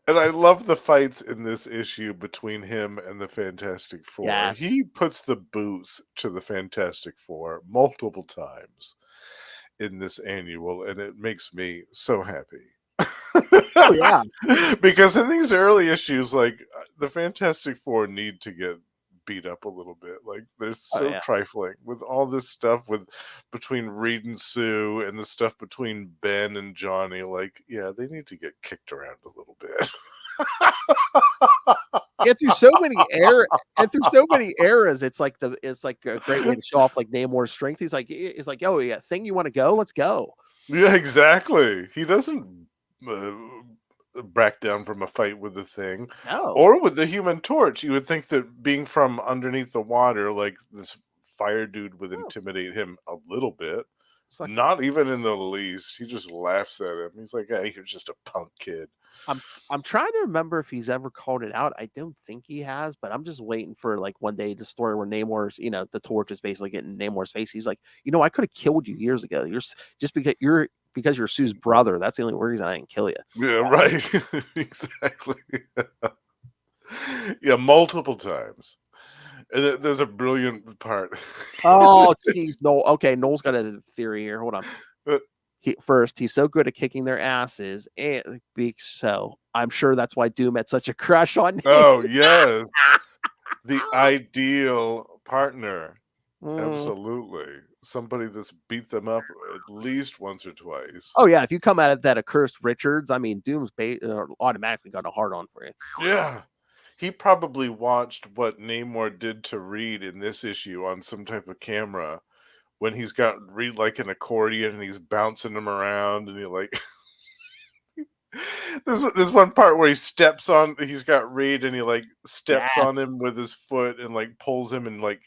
And I love the fights in this issue between him and the Fantastic Four. Yes. He puts the boots to the Fantastic Four multiple times in this annual, and it makes me so happy. Oh yeah. Because in these early issues, like the Fantastic Four need to get beat up a little bit. Like they're so trifling with all this stuff between Reed and Sue and the stuff between Ben and Johnny. Like, yeah, they need to get kicked around a little bit. And through so many eras, it's like a great way to show off like Namor's strength. He's like, oh yeah, thing you want to go? Let's go. Yeah, exactly. He doesn't back down from a fight with the Thing. No. Or with the Human Torch. You would think that being from underneath the water, like this fire dude would intimidate him a little bit. Like, not even in the least. He just laughs at him. He's like, hey, you're just a punk kid. I'm trying to remember if he's ever called it out. I don't think he has, but I'm just waiting for like one day the story where Namor's, the torch is basically getting Namor's face. He's like, I could have killed you years ago. You're just because you're Sue's brother. That's the only reason I didn't kill you. Yeah, right. Exactly. Yeah, multiple times. And there's a brilliant part. Oh, geez, Noel. Okay, Noel's got a theory here. Hold on. He's so good at kicking their asses, and so I'm sure that's why Doom had such a crush on him. Oh yes, the ideal partner. Absolutely, somebody that's beat them up at least once or twice. Oh yeah, if you come at it that accursed Richards, I mean, Doom's automatically got a hard on for you. Yeah. He probably watched what Namor did to Reed in this issue on some type of camera when he's got Reed like an accordion and he's bouncing him around and he like this one part where he's got Reed and he like steps on him with his foot and like pulls him and like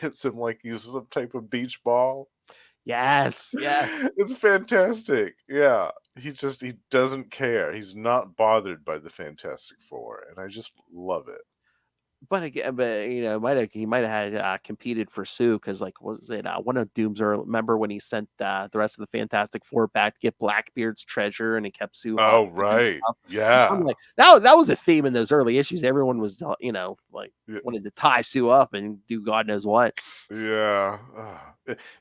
hits him like he's some type of beach ball. Yes. It's fantastic. Yeah. He doesn't care. He's not bothered by the Fantastic Four, and I just love it. But again, he might have had competed for Sue because, like, was it one of Doom's? Or remember when he sent the rest of the Fantastic Four back to get Blackbeard's treasure, and he kept Sue. Oh right, yeah. I'm like, that was a theme in those early issues. Everyone was, wanted to tie Sue up and do God knows what. Yeah,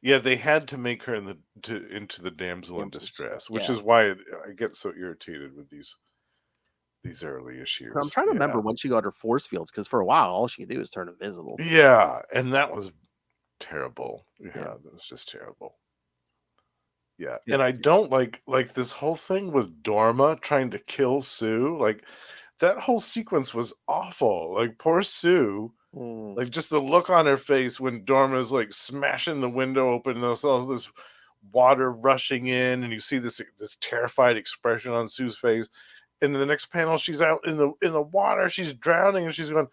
yeah. They had to make her into the damsel in distress, which is why I get so irritated with these early issues. I'm trying to remember when she got her force fields, because for a while all she could do was turn invisible. Yeah, and that was terrible. Yeah, that was just terrible. Yeah, and I don't like this whole thing with Dorma trying to kill Sue. Like that whole sequence was awful. Like poor Sue. Like just the look on her face when Dorma's like smashing the window open and there's all this water rushing in and you see this terrified expression on Sue's face. And in the next panel, she's out in the water, she's drowning, and she's going,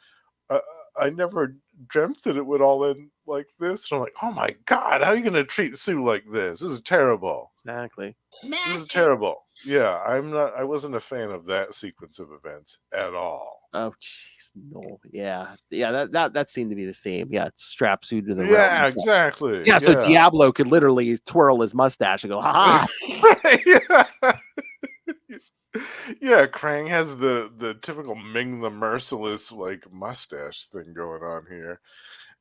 I never dreamt that it would all end like this. And I'm like, oh my God, how are you going to treat Sue like this? This is terrible. Exactly. Smash This is it. terrible. Yeah, I wasn't a fan of that sequence of events at all. Oh, jeez, no. Yeah. That seemed to be the theme. Yeah, strap Sue to the rail. Yeah, exactly. Yeah, so Diablo could literally twirl his mustache and go, ha yeah. Yeah, Krang has the typical Ming the Merciless like mustache thing going on here.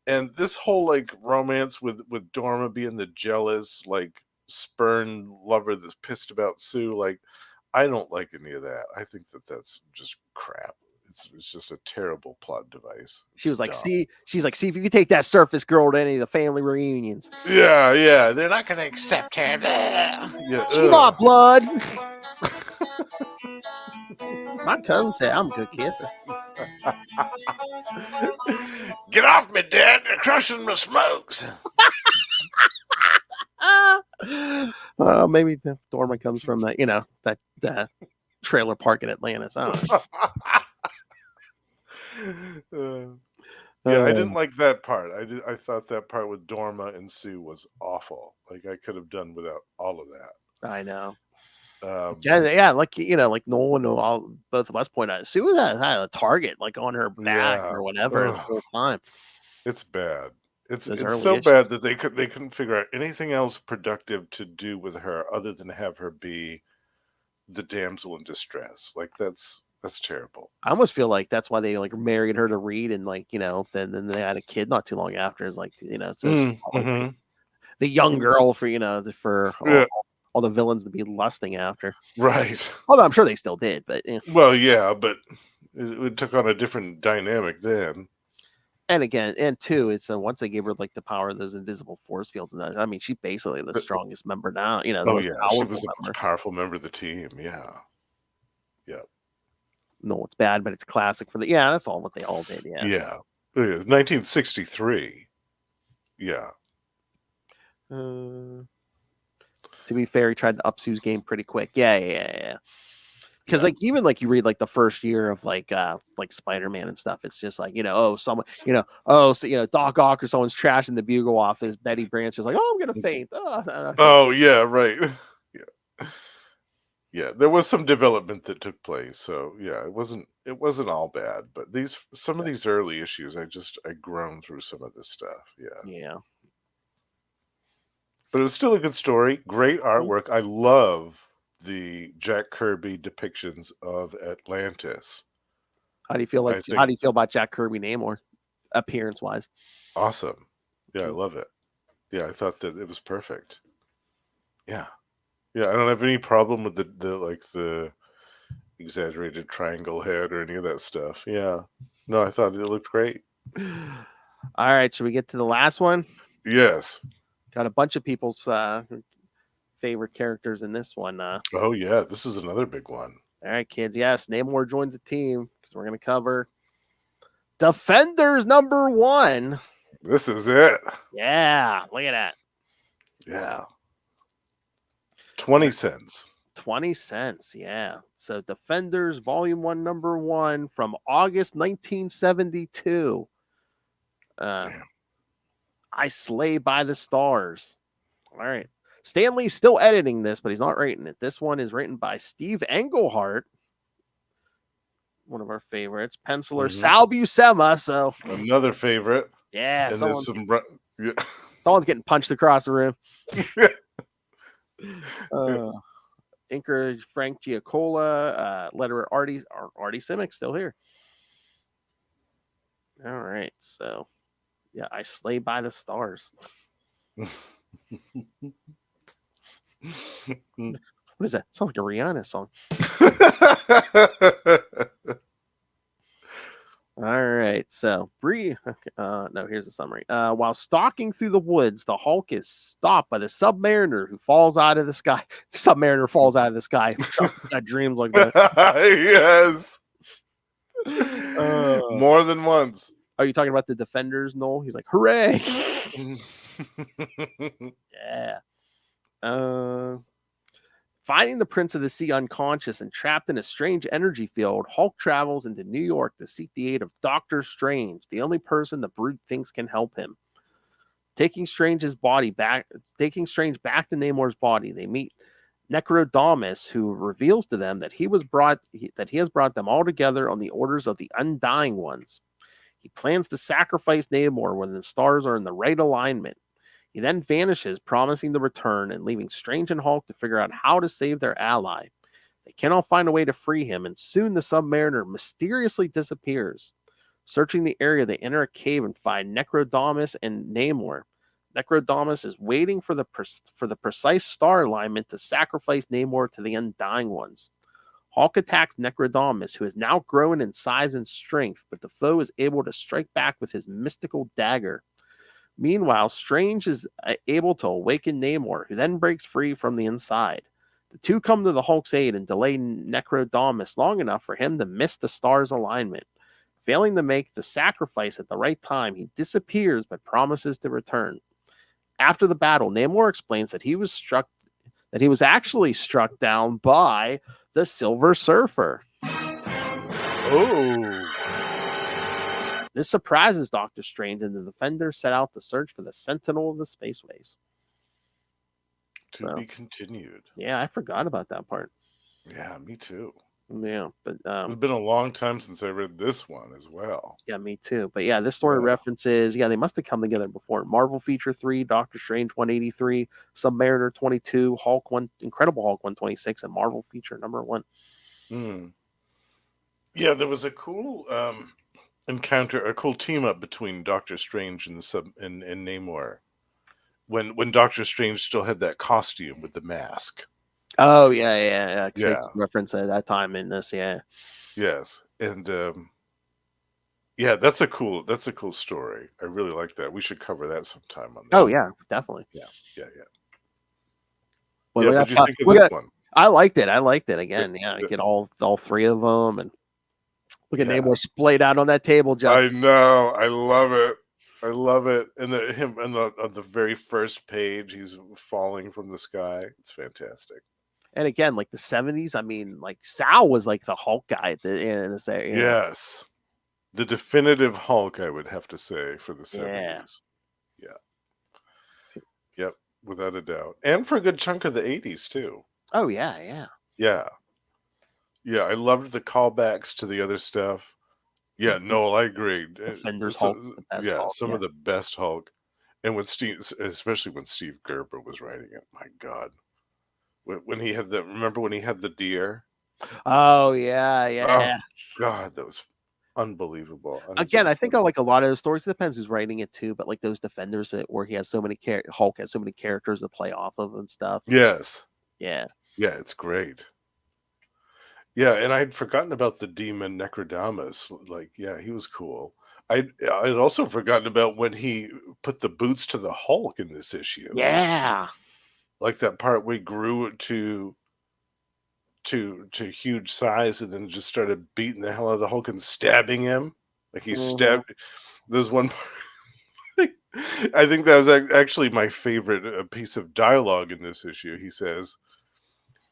And this whole like romance with Dorma being the jealous, like spurned lover that's pissed about Sue, like I don't like any of that. I think that that's just crap. It's just a terrible plot device. She was like, dumb. see if you could take that surface girl to any of the family reunions. Yeah, they're not gonna accept her. Yeah, She not blood. My cousin said I'm a good kisser. Get off me, Dad! They're crushing my smokes. Maybe the Dorma comes from that trailer park in Atlantis. I don't know. Yeah, I didn't like that part. I thought that part with Dorma and Sue was awful. Like I could have done without all of that. I know. Um, like Nolan and all both of us point out, Sue had a target like on her back or whatever the whole time. It's bad. It's early so issues. bad that they couldn't figure out anything else productive to do with her other than have her be the damsel in distress. Like that's terrible. I almost feel like that's why they like married her to Reed, and then they had a kid not too long after. Is like so like, the young girl for all the villains to be lusting after. Right. Although I'm sure they still did, but well, yeah, but it took on a different dynamic then. And again, and two, it's once they gave her like the power of those invisible force fields, and that, I mean, she's basically the strongest member now. The most she was the most powerful member of the team. Yeah. No, it's bad, but it's classic for that's all what they all did. Yeah. 1963. Yeah. To be fair, he tried to up Sue's game pretty quick. Yeah. Because even you read like the first year of like Spider-Man and stuff, it's just like someone Doc Ock or someone's trashing the Bugle office. Betty Branch is like, oh, I'm gonna faint. Oh yeah, right. Yeah, there was some development that took place. So yeah, it wasn't all bad. But some of these early issues, I groaned through some of this stuff. Yeah. But it was still a good story. Great artwork. I love the Jack Kirby depictions of Atlantis. How do you feel about Jack Kirby Namor, appearance wise? Awesome. Yeah, I love it. Yeah, I thought that it was perfect. Yeah, I don't have any problem with the exaggerated triangle head or any of that stuff. Yeah, no, I thought it looked great. All right, should we get to the last one? Yes. Got a bunch of people's favorite characters in this one. Oh yeah, this is another big one. All right, kids. Yes, Namor joins the team because we're going to cover Defenders #1. This is it. Yeah, look at that. Yeah. 20 cents. 20 cents, yeah. So Defenders Volume 1, #1 from August 1972. I Slay by the Stars. All right. Stanley's still editing this, but he's not writing it. This one is written by Steve Englehart, one of our favorites. Penciler Sal Buscema. So another favorite. Yeah. And someone's getting punched across the room. Inker Frank Giacola, letterer Artie Simic still here. All right, so yeah, I Slay by the Stars. What is that? Sounds like a Rihanna song. All right, so Bree. No, here's a summary. While stalking through the woods, the Hulk is stopped by the Sub-Mariner, who falls out of the sky. The Sub-Mariner falls out of the sky. Got dreams like that. Yes. More than once. Are you talking about the Defenders, Noel? He's like, hooray! Yeah. Finding the Prince of the Sea unconscious and trapped in a strange energy field, Hulk travels into New York to seek the aid of Doctor Strange, the only person the Brute thinks can help him. Taking Strange back to Namor's body, they meet Necrodamus, who reveals to them that he has brought them all together on the orders of the Undying Ones. He plans to sacrifice Namor when the stars are in the right alignment. He then vanishes, promising to return and leaving Strange and Hulk to figure out how to save their ally. They cannot find a way to free him, and soon the Sub-Mariner mysteriously disappears. Searching the area, they enter a cave and find Necrodamus and Namor. Necrodamus is waiting for the precise star alignment to sacrifice Namor to the Undying Ones. Hulk attacks Necrodamus, who has now grown in size and strength, but the foe is able to strike back with his mystical dagger. Meanwhile, Strange is able to awaken Namor, who then breaks free from the inside. The two come to the Hulk's aid and delay Necrodamus long enough for him to miss the star's alignment. Failing to make the sacrifice at the right time, he disappears but promises to return. After the battle, Namor explains that he was actually struck down by the Silver Surfer. Oh. This surprises Doctor Strange, and the Defenders set out to search for the Sentinel of the Spaceways. To be continued. Yeah, I forgot about that part. Yeah, me too. Yeah, but it's been a long time since I read this one as well. Yeah, me too. But yeah, this story references, they must have come together before. Marvel Feature 3, Doctor Strange 183, Sub-Mariner 22, Incredible Hulk 126, and Marvel Feature number 1. Yeah, there was a cool encounter, a cool team up between Doctor Strange and Namor. When Doctor Strange still had that costume with the mask. Oh yeah. They reference at that time in this, yeah. Yes, and yeah, that's a cool story. I really like that. We should cover that sometime on this. Oh yeah, definitely. Yeah. Well, what'd you think of this one? I liked it. Again. Yeah, I get all three of them, and look at Namor splayed out on that table. Just I know, I love it. And on the very first page, he's falling from the sky. It's fantastic. And again, like the 70s, I mean, like Sal was like the Hulk guy at the end of the Yes. The definitive Hulk, I would have to say, for the 70s. Yeah. Yep, without a doubt. And for a good chunk of the 80s, too. Oh, yeah. Yeah, I loved the callbacks to the other stuff. Yeah, no, I agree. Defenders Hulk, Hulk, some of the best Hulk. And especially when Steve Gerber was writing it, my God. When he had remember when he had the deer? Oh, yeah. Oh, God, that was unbelievable. Again, I think I like a lot of those stories. It depends who's writing it too, but like those Defenders where he has so many Hulk has so many characters to play off of and stuff. Yes. Yeah, it's great. Yeah, and I'd forgotten about the demon Necrodamus. Like, yeah, he was cool. I'd also forgotten about when he put the boots to the Hulk in this issue. Yeah. Like that part where he grew to huge size and then just started beating the hell out of the Hulk and stabbing him. Like he stabbed. There's one part, I think that was actually my favorite piece of dialogue in this issue. He says,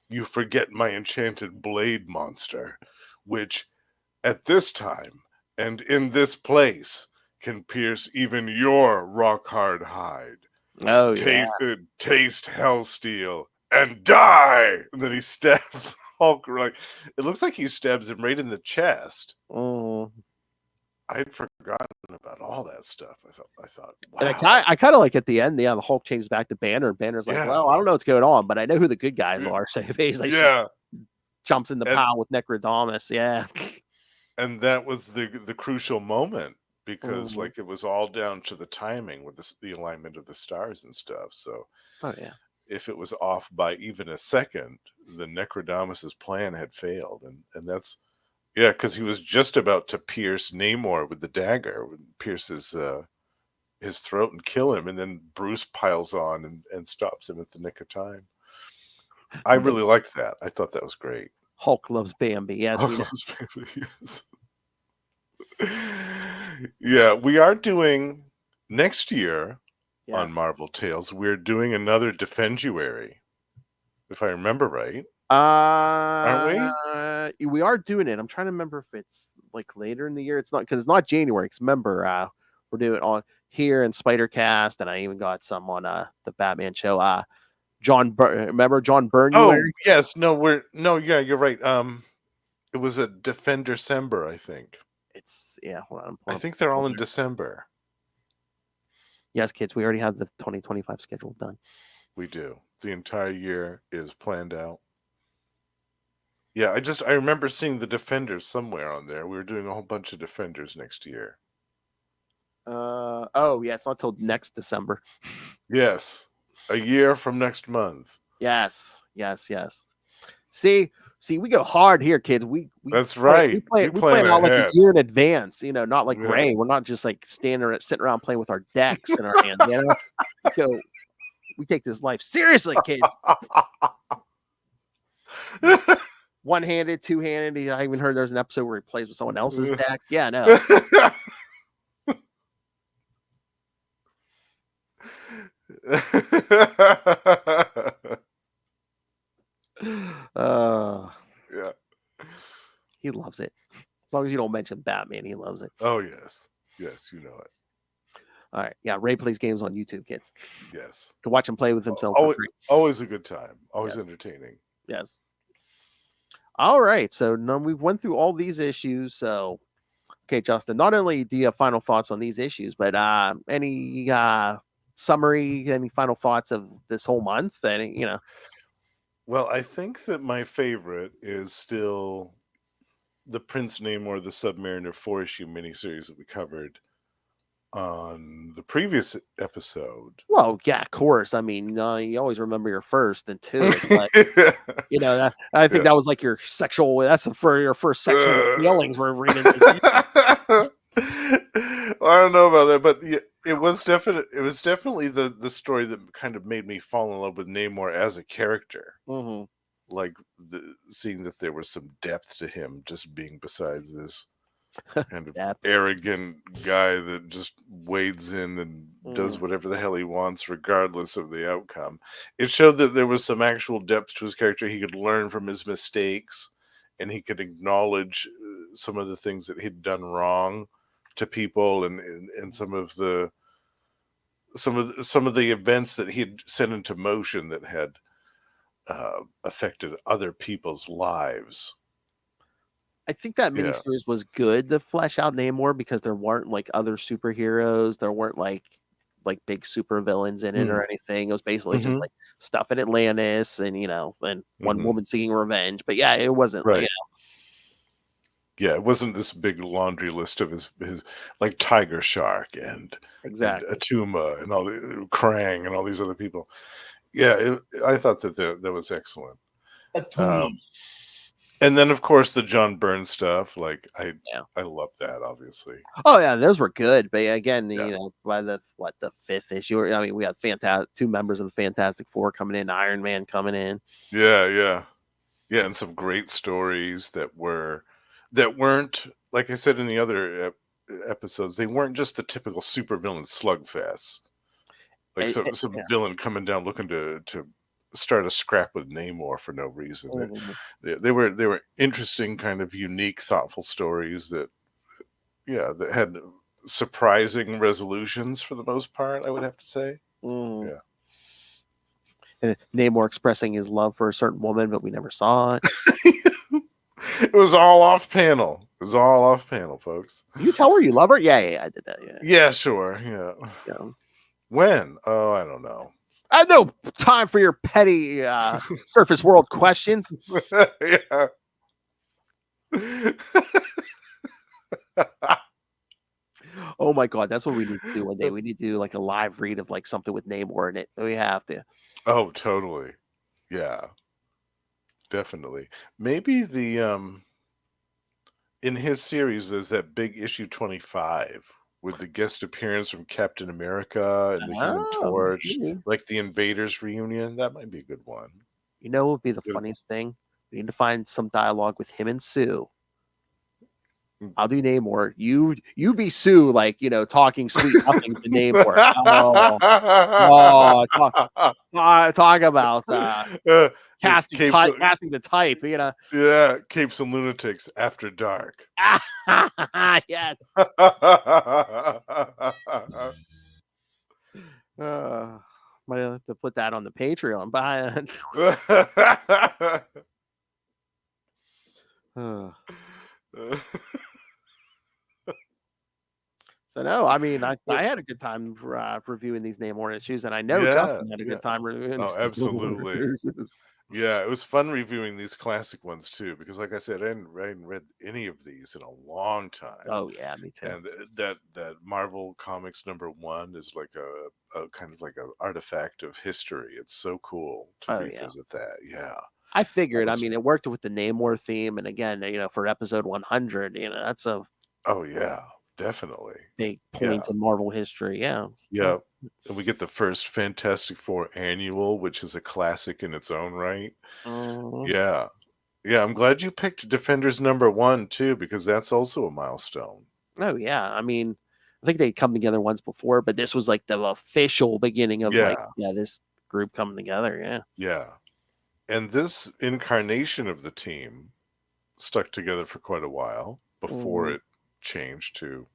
"You forget my enchanted blade, monster, which at this time and in this place can pierce even your rock-hard hide. Oh, taste hell steel and die!" And then he stabs Hulk. Like, it looks like he stabs him right in the chest. I had forgotten about all that stuff. I thought, wow. And I kind of like at the end, the Hulk changes back to Banner, and Banner's like, well, I don't know what's going on, but I know who the good guys are. So he's like, jumps in the pile with Necrodamus. Yeah. And that was the crucial moment because like it was all down to the timing with the alignment of the stars and stuff. So if it was off by even a second, the Necrodamus's plan had failed. And that's, because he was just about to pierce Namor with the dagger, pierce his throat and kill him. And then Bruce piles on and stops him at the nick of time. I really liked that. I thought that was great. Hulk loves Bambi. Yes, Hulk loves Bambi, yes. Yeah, we are doing next year on Marvel Tales. We're doing another Defenduary. if I remember right. Aren't we? We are doing it. I'm trying to remember if it's like later in the year. It's not because it's not January. Because remember, we're doing it on here in Spider-Cast, and I even got some on the Batman show. Remember John Bernuary? Oh yes, yeah, you're right. It was a Defender-cember, I think. Hold on. I think they're all in December. Yes, kids, we already have the 2025 schedule done. We do. The entire year is planned out. Yeah, I remember seeing the Defenders somewhere on there. We were doing a whole bunch of Defenders next year. It's not till next December. Yes, a year from next month. Yes. See, we go hard here, kids. That's right. We plan out like a year in advance. Not like Ray. We're not just like sitting around playing with our decks in our hands. We take this life seriously, kids. One-handed, two-handed. I even heard there's an episode where he plays with someone else's deck. Yeah, no. Yeah. He loves it. As long as you don't mention Batman, he loves it. Oh, yes. Yes, you know it. All right. Yeah, Ray plays games on YouTube, kids. Yes. To watch him play with himself. Always a good time. Always entertaining. Yes. All right. So we've went through all these issues. So, okay, Justin, not only do you have final thoughts on these issues, but any summary, any final thoughts of this whole month? Well, I think that my favorite is still the Prince Namor the Sub-Mariner 4-issue miniseries that we covered on the previous episode. Well, yeah, of course. I mean, you always remember your first and two. But, I think that was like your sexual. That's for your first sexual feelings. We're reading. Well, I don't know about that, but it was definitely the story that kind of made me fall in love with Namor as a character. Mm-hmm. Like seeing that there was some depth to him, just being besides this kind of arrogant guy that just wades in and does whatever the hell he wants, regardless of the outcome. It showed that there was some actual depth to his character. He could learn from his mistakes, and he could acknowledge some of the things that he'd done wrong to people, and some of the events that he had set into motion that had affected other people's lives. I think that miniseries was good to flesh out Namor because there weren't like other superheroes. There weren't like big super villains in it or anything. It was basically just like stuff in Atlantis and and one woman seeking revenge. But yeah, it wasn't right. Yeah, it wasn't this big laundry list of his like Tiger Shark and Atuma and all the Krang and all these other people. Yeah, I thought that was excellent. And then, of course, the John Byrne stuff. Like, I love that, obviously. Oh yeah, those were good. But again, by the fifth issue, I mean, we had two members of the Fantastic Four coming in, Iron Man coming in. Yeah, and some great stories that weren't, like I said in the other episodes, they weren't just the typical supervillain slugfests. Like some villain coming down looking to start a scrap with Namor for no reason. They were interesting, kind of unique, thoughtful stories that had surprising resolutions for the most part, I would have to say. Yeah. And Namor expressing his love for a certain woman, but we never saw it. It was all off panel. It was all off panel, folks. You tell her you love her? Yeah, I did that. Yeah, sure. Yeah. When? Oh, I don't know. I have no time for your petty surface world questions. Yeah. Oh my God, that's what we need to do one day. We need to do like a live read of like something with Namor in it. We have to. Oh, totally. Yeah. Definitely. Maybe in his series there's that big issue 25 with the guest appearance from Captain America and the Human Torch, like the Invaders reunion. That might be a good one. You know what would be the funniest thing? We need to find some dialogue with him and Sue. I'll do Namor. You be Sue, like, talking sweet nothing to Namor. Talk about casting Capes, casting the type, yeah, Capes and Lunatics After Dark. Yes. Might have to put that on the Patreon. But so no, I mean, I had a good time reviewing these Namor issues, and I know Justin had a good time reviewing. Oh, absolutely. Yeah, it was fun reviewing these classic ones too, because like I said, I hadn't read any of these in a long time. Oh yeah, me too. And that Marvel Comics #1 is like a kind of like an artifact of history. It's so cool to revisit that. Yeah. I figured, I mean, it worked with the Namor theme, and again, for episode 100, that's a oh yeah, definitely big point in Marvel history. Yeah. Yeah. And we get the first Fantastic Four annual, which is a classic in its own right. Yeah. Yeah, I'm glad you picked Defenders #1 too, because that's also a milestone. Oh yeah, I mean, I think they'd come together once before, but this was like the official beginning of this group coming together. Yeah. Yeah. And this incarnation of the team stuck together for quite a while before it changed to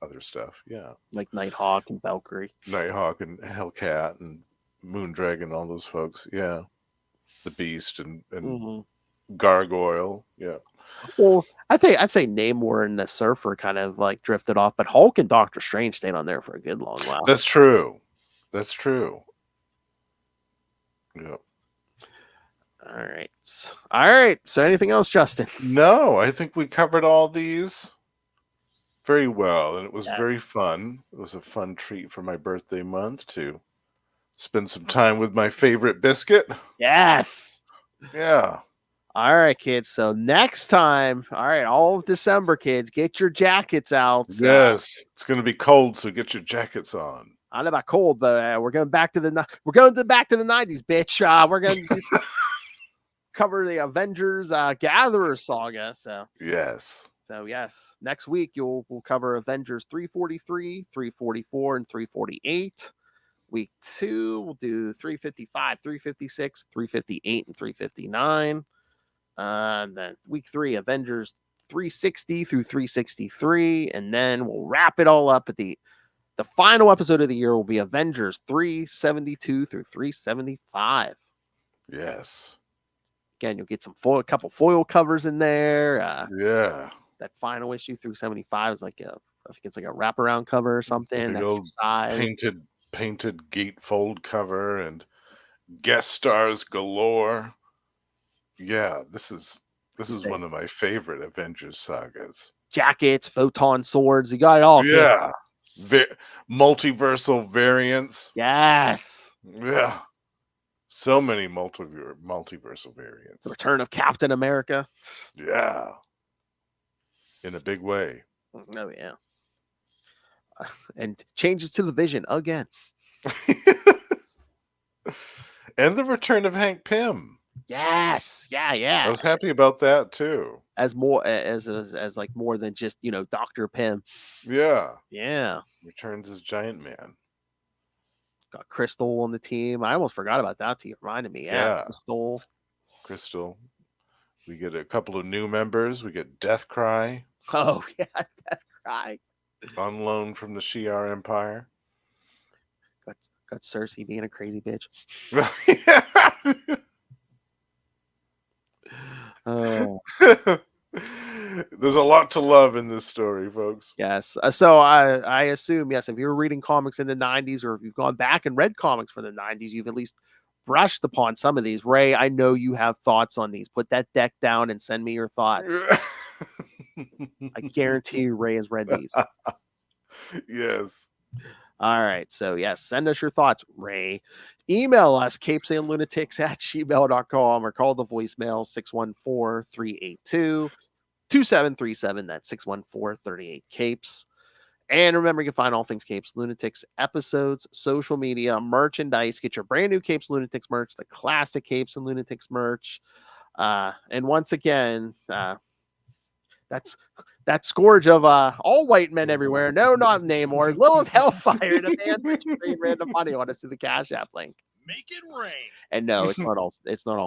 other stuff. Yeah. Like Nighthawk and Valkyrie. Nighthawk and Hellcat and Moondragon, all those folks. Yeah. The Beast and Gargoyle. Yeah. Well, I'd say Namor and the Surfer kind of like drifted off, but Hulk and Doctor Strange stayed on there for a good long while. That's true. That's true. Yeah. All right. So anything else, Justin? No, I think we covered all these very well, and it was very fun. It was a fun treat for my birthday month to spend some time with my favorite biscuit. Yes. Yeah. All right, kids. So next time, all of December, kids, get your jackets out. Yes, it's going to be cold, so get your jackets on. I don't know about cold, but we're going back to the 90s, bitch. We're going to cover the Avengers Gatherer saga. So yes. So yes, next week we'll cover Avengers 343, 344, and 348. Week 2, we'll do 355, 356, 358, and 359. And then week 3, Avengers 360 through 363, and then we'll wrap it all up at the final episode of the year will be Avengers 372 through 375. Yes. Again, you'll get a couple foil covers in there. Yeah. That final issue through 75 is like I think it's like a wraparound cover or something. Big old painted gatefold cover and guest stars galore. Yeah, this is one of my favorite Avengers sagas. Jackets, photon swords, you got it all. Yeah. Multiversal variants. Yes. Yeah. So many multiversal variants. The return of Captain America. Yeah. In a big way. Oh, yeah. And changes to the Vision again. And the return of Hank Pym. Yes. Yeah. I was happy about that too. As more like more than just, Dr. Pym. Yeah. Yeah. Returns as Giant Man. Got Crystal on the team. I almost forgot about that. You reminded me. Yeah. Crystal. We get a couple of new members. We get Deathcry. Oh, yeah. Deathcry. On loan from the Shi'ar Empire. Got Cersei being a crazy bitch. Oh. There's a lot to love in this story, folks. Yes. So I assume, yes, if you're reading comics in the 90s, or if you've gone back and read comics from the 90s, you've at least brushed upon some of these. Ray, I know you have thoughts on these. Put that deck down and send me your thoughts. I guarantee you Ray has read these. Yes. All right. So, yes, send us your thoughts, Ray. Email us, CapesandLunatics@gmail.com, or call the voicemail 614-382-2737. That's 614-38-CAPES. And remember, you can find all things Capes Lunatics, episodes, social media, merchandise. Get your brand new Capes Lunatics merch, the classic Capes and Lunatics merch. And once again, that that scourge of all white men everywhere. No, not Namor. Lilith Hellfire demands that you bring random money on us to the Cash App link. Make it rain. And no, it's not all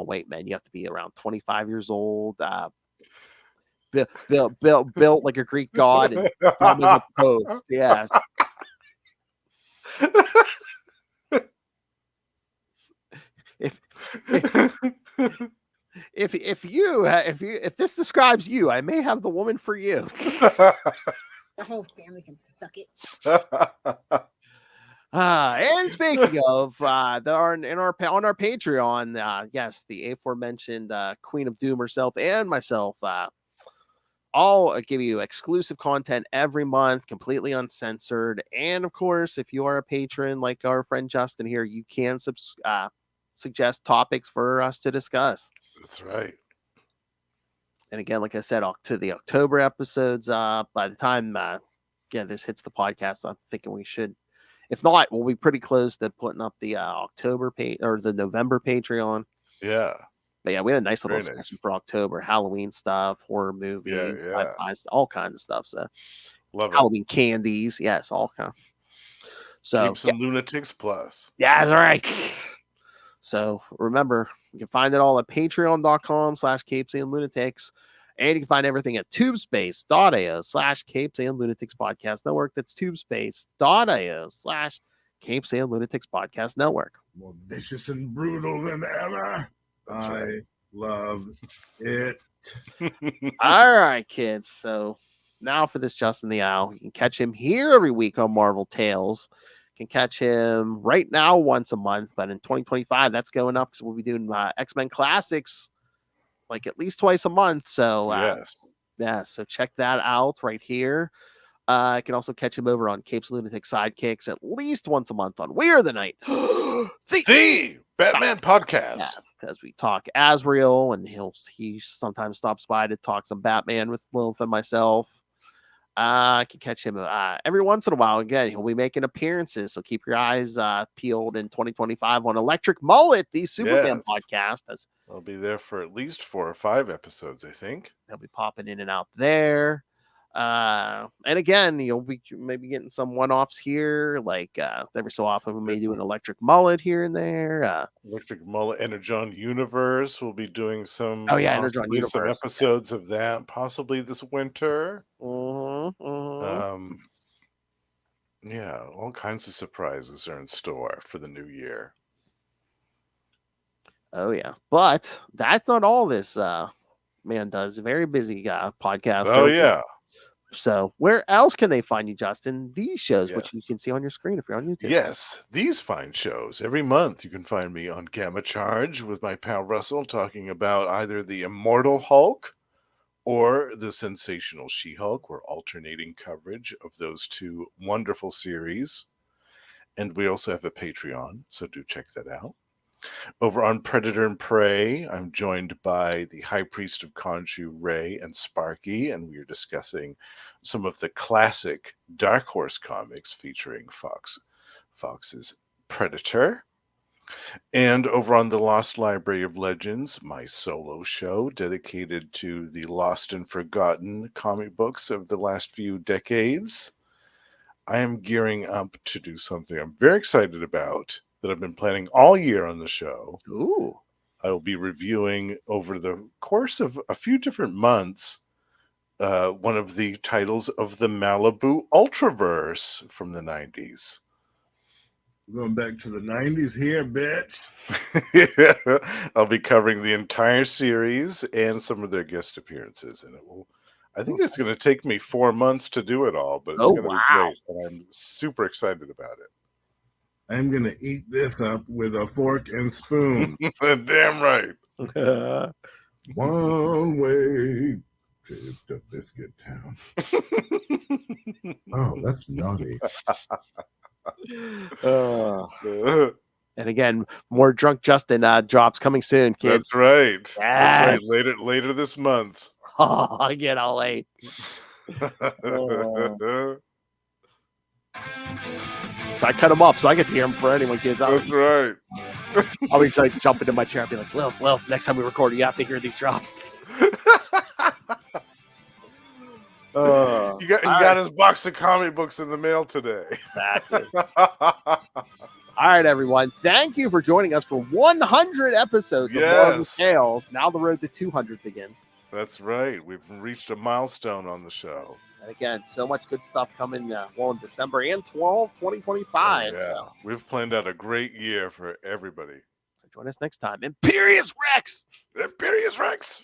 white men. You have to be around 25 years old, built like a Greek god, and dumb as a post. Yes. If this describes you, I may have the woman for you. The whole family can suck it. And speaking of, on our Patreon, yes, the aforementioned Queen of Doom herself and myself, I'll give you exclusive content every month, completely uncensored. And of course, if you are a patron like our friend Justin here, you can suggest topics for us to discuss. That's right. And again, like I said, to the October episodes, by the time this hits the podcast, I'm thinking we should. If not, we'll be pretty close to putting up the October or the November Patreon. Yeah. But yeah, we had a nice little section for October, Halloween stuff, horror movies, sci-fi, all kinds of stuff. So love Halloween candies, yes, all kinds. So CapesandLunatics Plus. Yeah, that's right. So remember, you can find it all at patreon.com/CapesandLunatics. And you can find everything at tubespace.io/CapesandLunatics Podcast Network. That's tubespace.io/CapesandLunatics Podcast Network. More vicious and brutal than ever. I love it. All right, kids. So now for this Justin the Owl. You can catch him here every week on Marvel Tales. You can catch him right now once a month, but in 2025, that's going up because we'll be doing X-Men Classics like at least twice a month. So so check that out right here. You can also catch him over on Capes Lunatic Sidekicks at least once a month on We Are the Night. The Batman Podcast. Yes, because we talk Azrael, and he sometimes stops by to talk some Batman with Lilith and myself. I can catch him every once in a while. Again, he'll be making appearances, so keep your eyes peeled in 2025 on Electric Mullet, the Superman podcast. I'll be there for at least 4 or 5 episodes, I think. They'll be popping in and out there. And again, you'll be maybe getting some one-offs here, like every so often we may do an Electric Mullet here and there. Electric Mullet, Energon Universe. We'll be doing some Energon Universe, some episodes of that, possibly this winter. Yeah, all kinds of surprises are in store for the new year. Oh yeah, but that's not all this man does. A very busy podcast. Oh yeah. So where else can they find you, Justin? These shows, which you can see on your screen if you're on YouTube. Yes, these fine shows. Every month you can find me on Gamma Charge with my pal Russell talking about either the Immortal Hulk or the Sensational She-Hulk. We're alternating coverage of those two wonderful series. And we also have a Patreon, so do check that out. Over on Predator and Prey, I'm joined by the High Priest of Khonshu, Ray, and Sparky, and we are discussing some of the classic Dark Horse comics featuring Fox's Predator. And over on the Lost Library of Legends, my solo show dedicated to the lost and forgotten comic books of the last few decades. I am gearing up to do something I'm very excited about that I've been planning all year on the show. Ooh. I will be reviewing over the course of a few different months one of the titles of the Malibu Ultraverse from the 90s. Going back to the 90s here, bitch. I'll be covering the entire series and some of their guest appearances, and I think it's going to take me 4 months to do it all, but it's going to be great, and I'm super excited about it. I'm going to eat this up with a fork and spoon. Damn right. One way trip to Biscuit Town. Oh, that's naughty. And again, more Drunk Justin drops coming soon, kids. That's right. Yes. That's right. Later this month. Oh, I get all late. So I cut him up so I get to hear him for anyone, kids. That's right. I'll be like jumping in my chair and be like, Lil, next time we record, you have to hear these drops. He got his box of comic books in the mail today. Exactly. All right, everyone. Thank you for joining us for 100 episodes of Marvel Tales. Now the road to 200 begins. That's right. We've reached a milestone on the show. And again, so much good stuff coming in December and 2025. Oh, yeah. So. We've planned out a great year for everybody. So join us next time. Imperious Rex! Imperious Rex!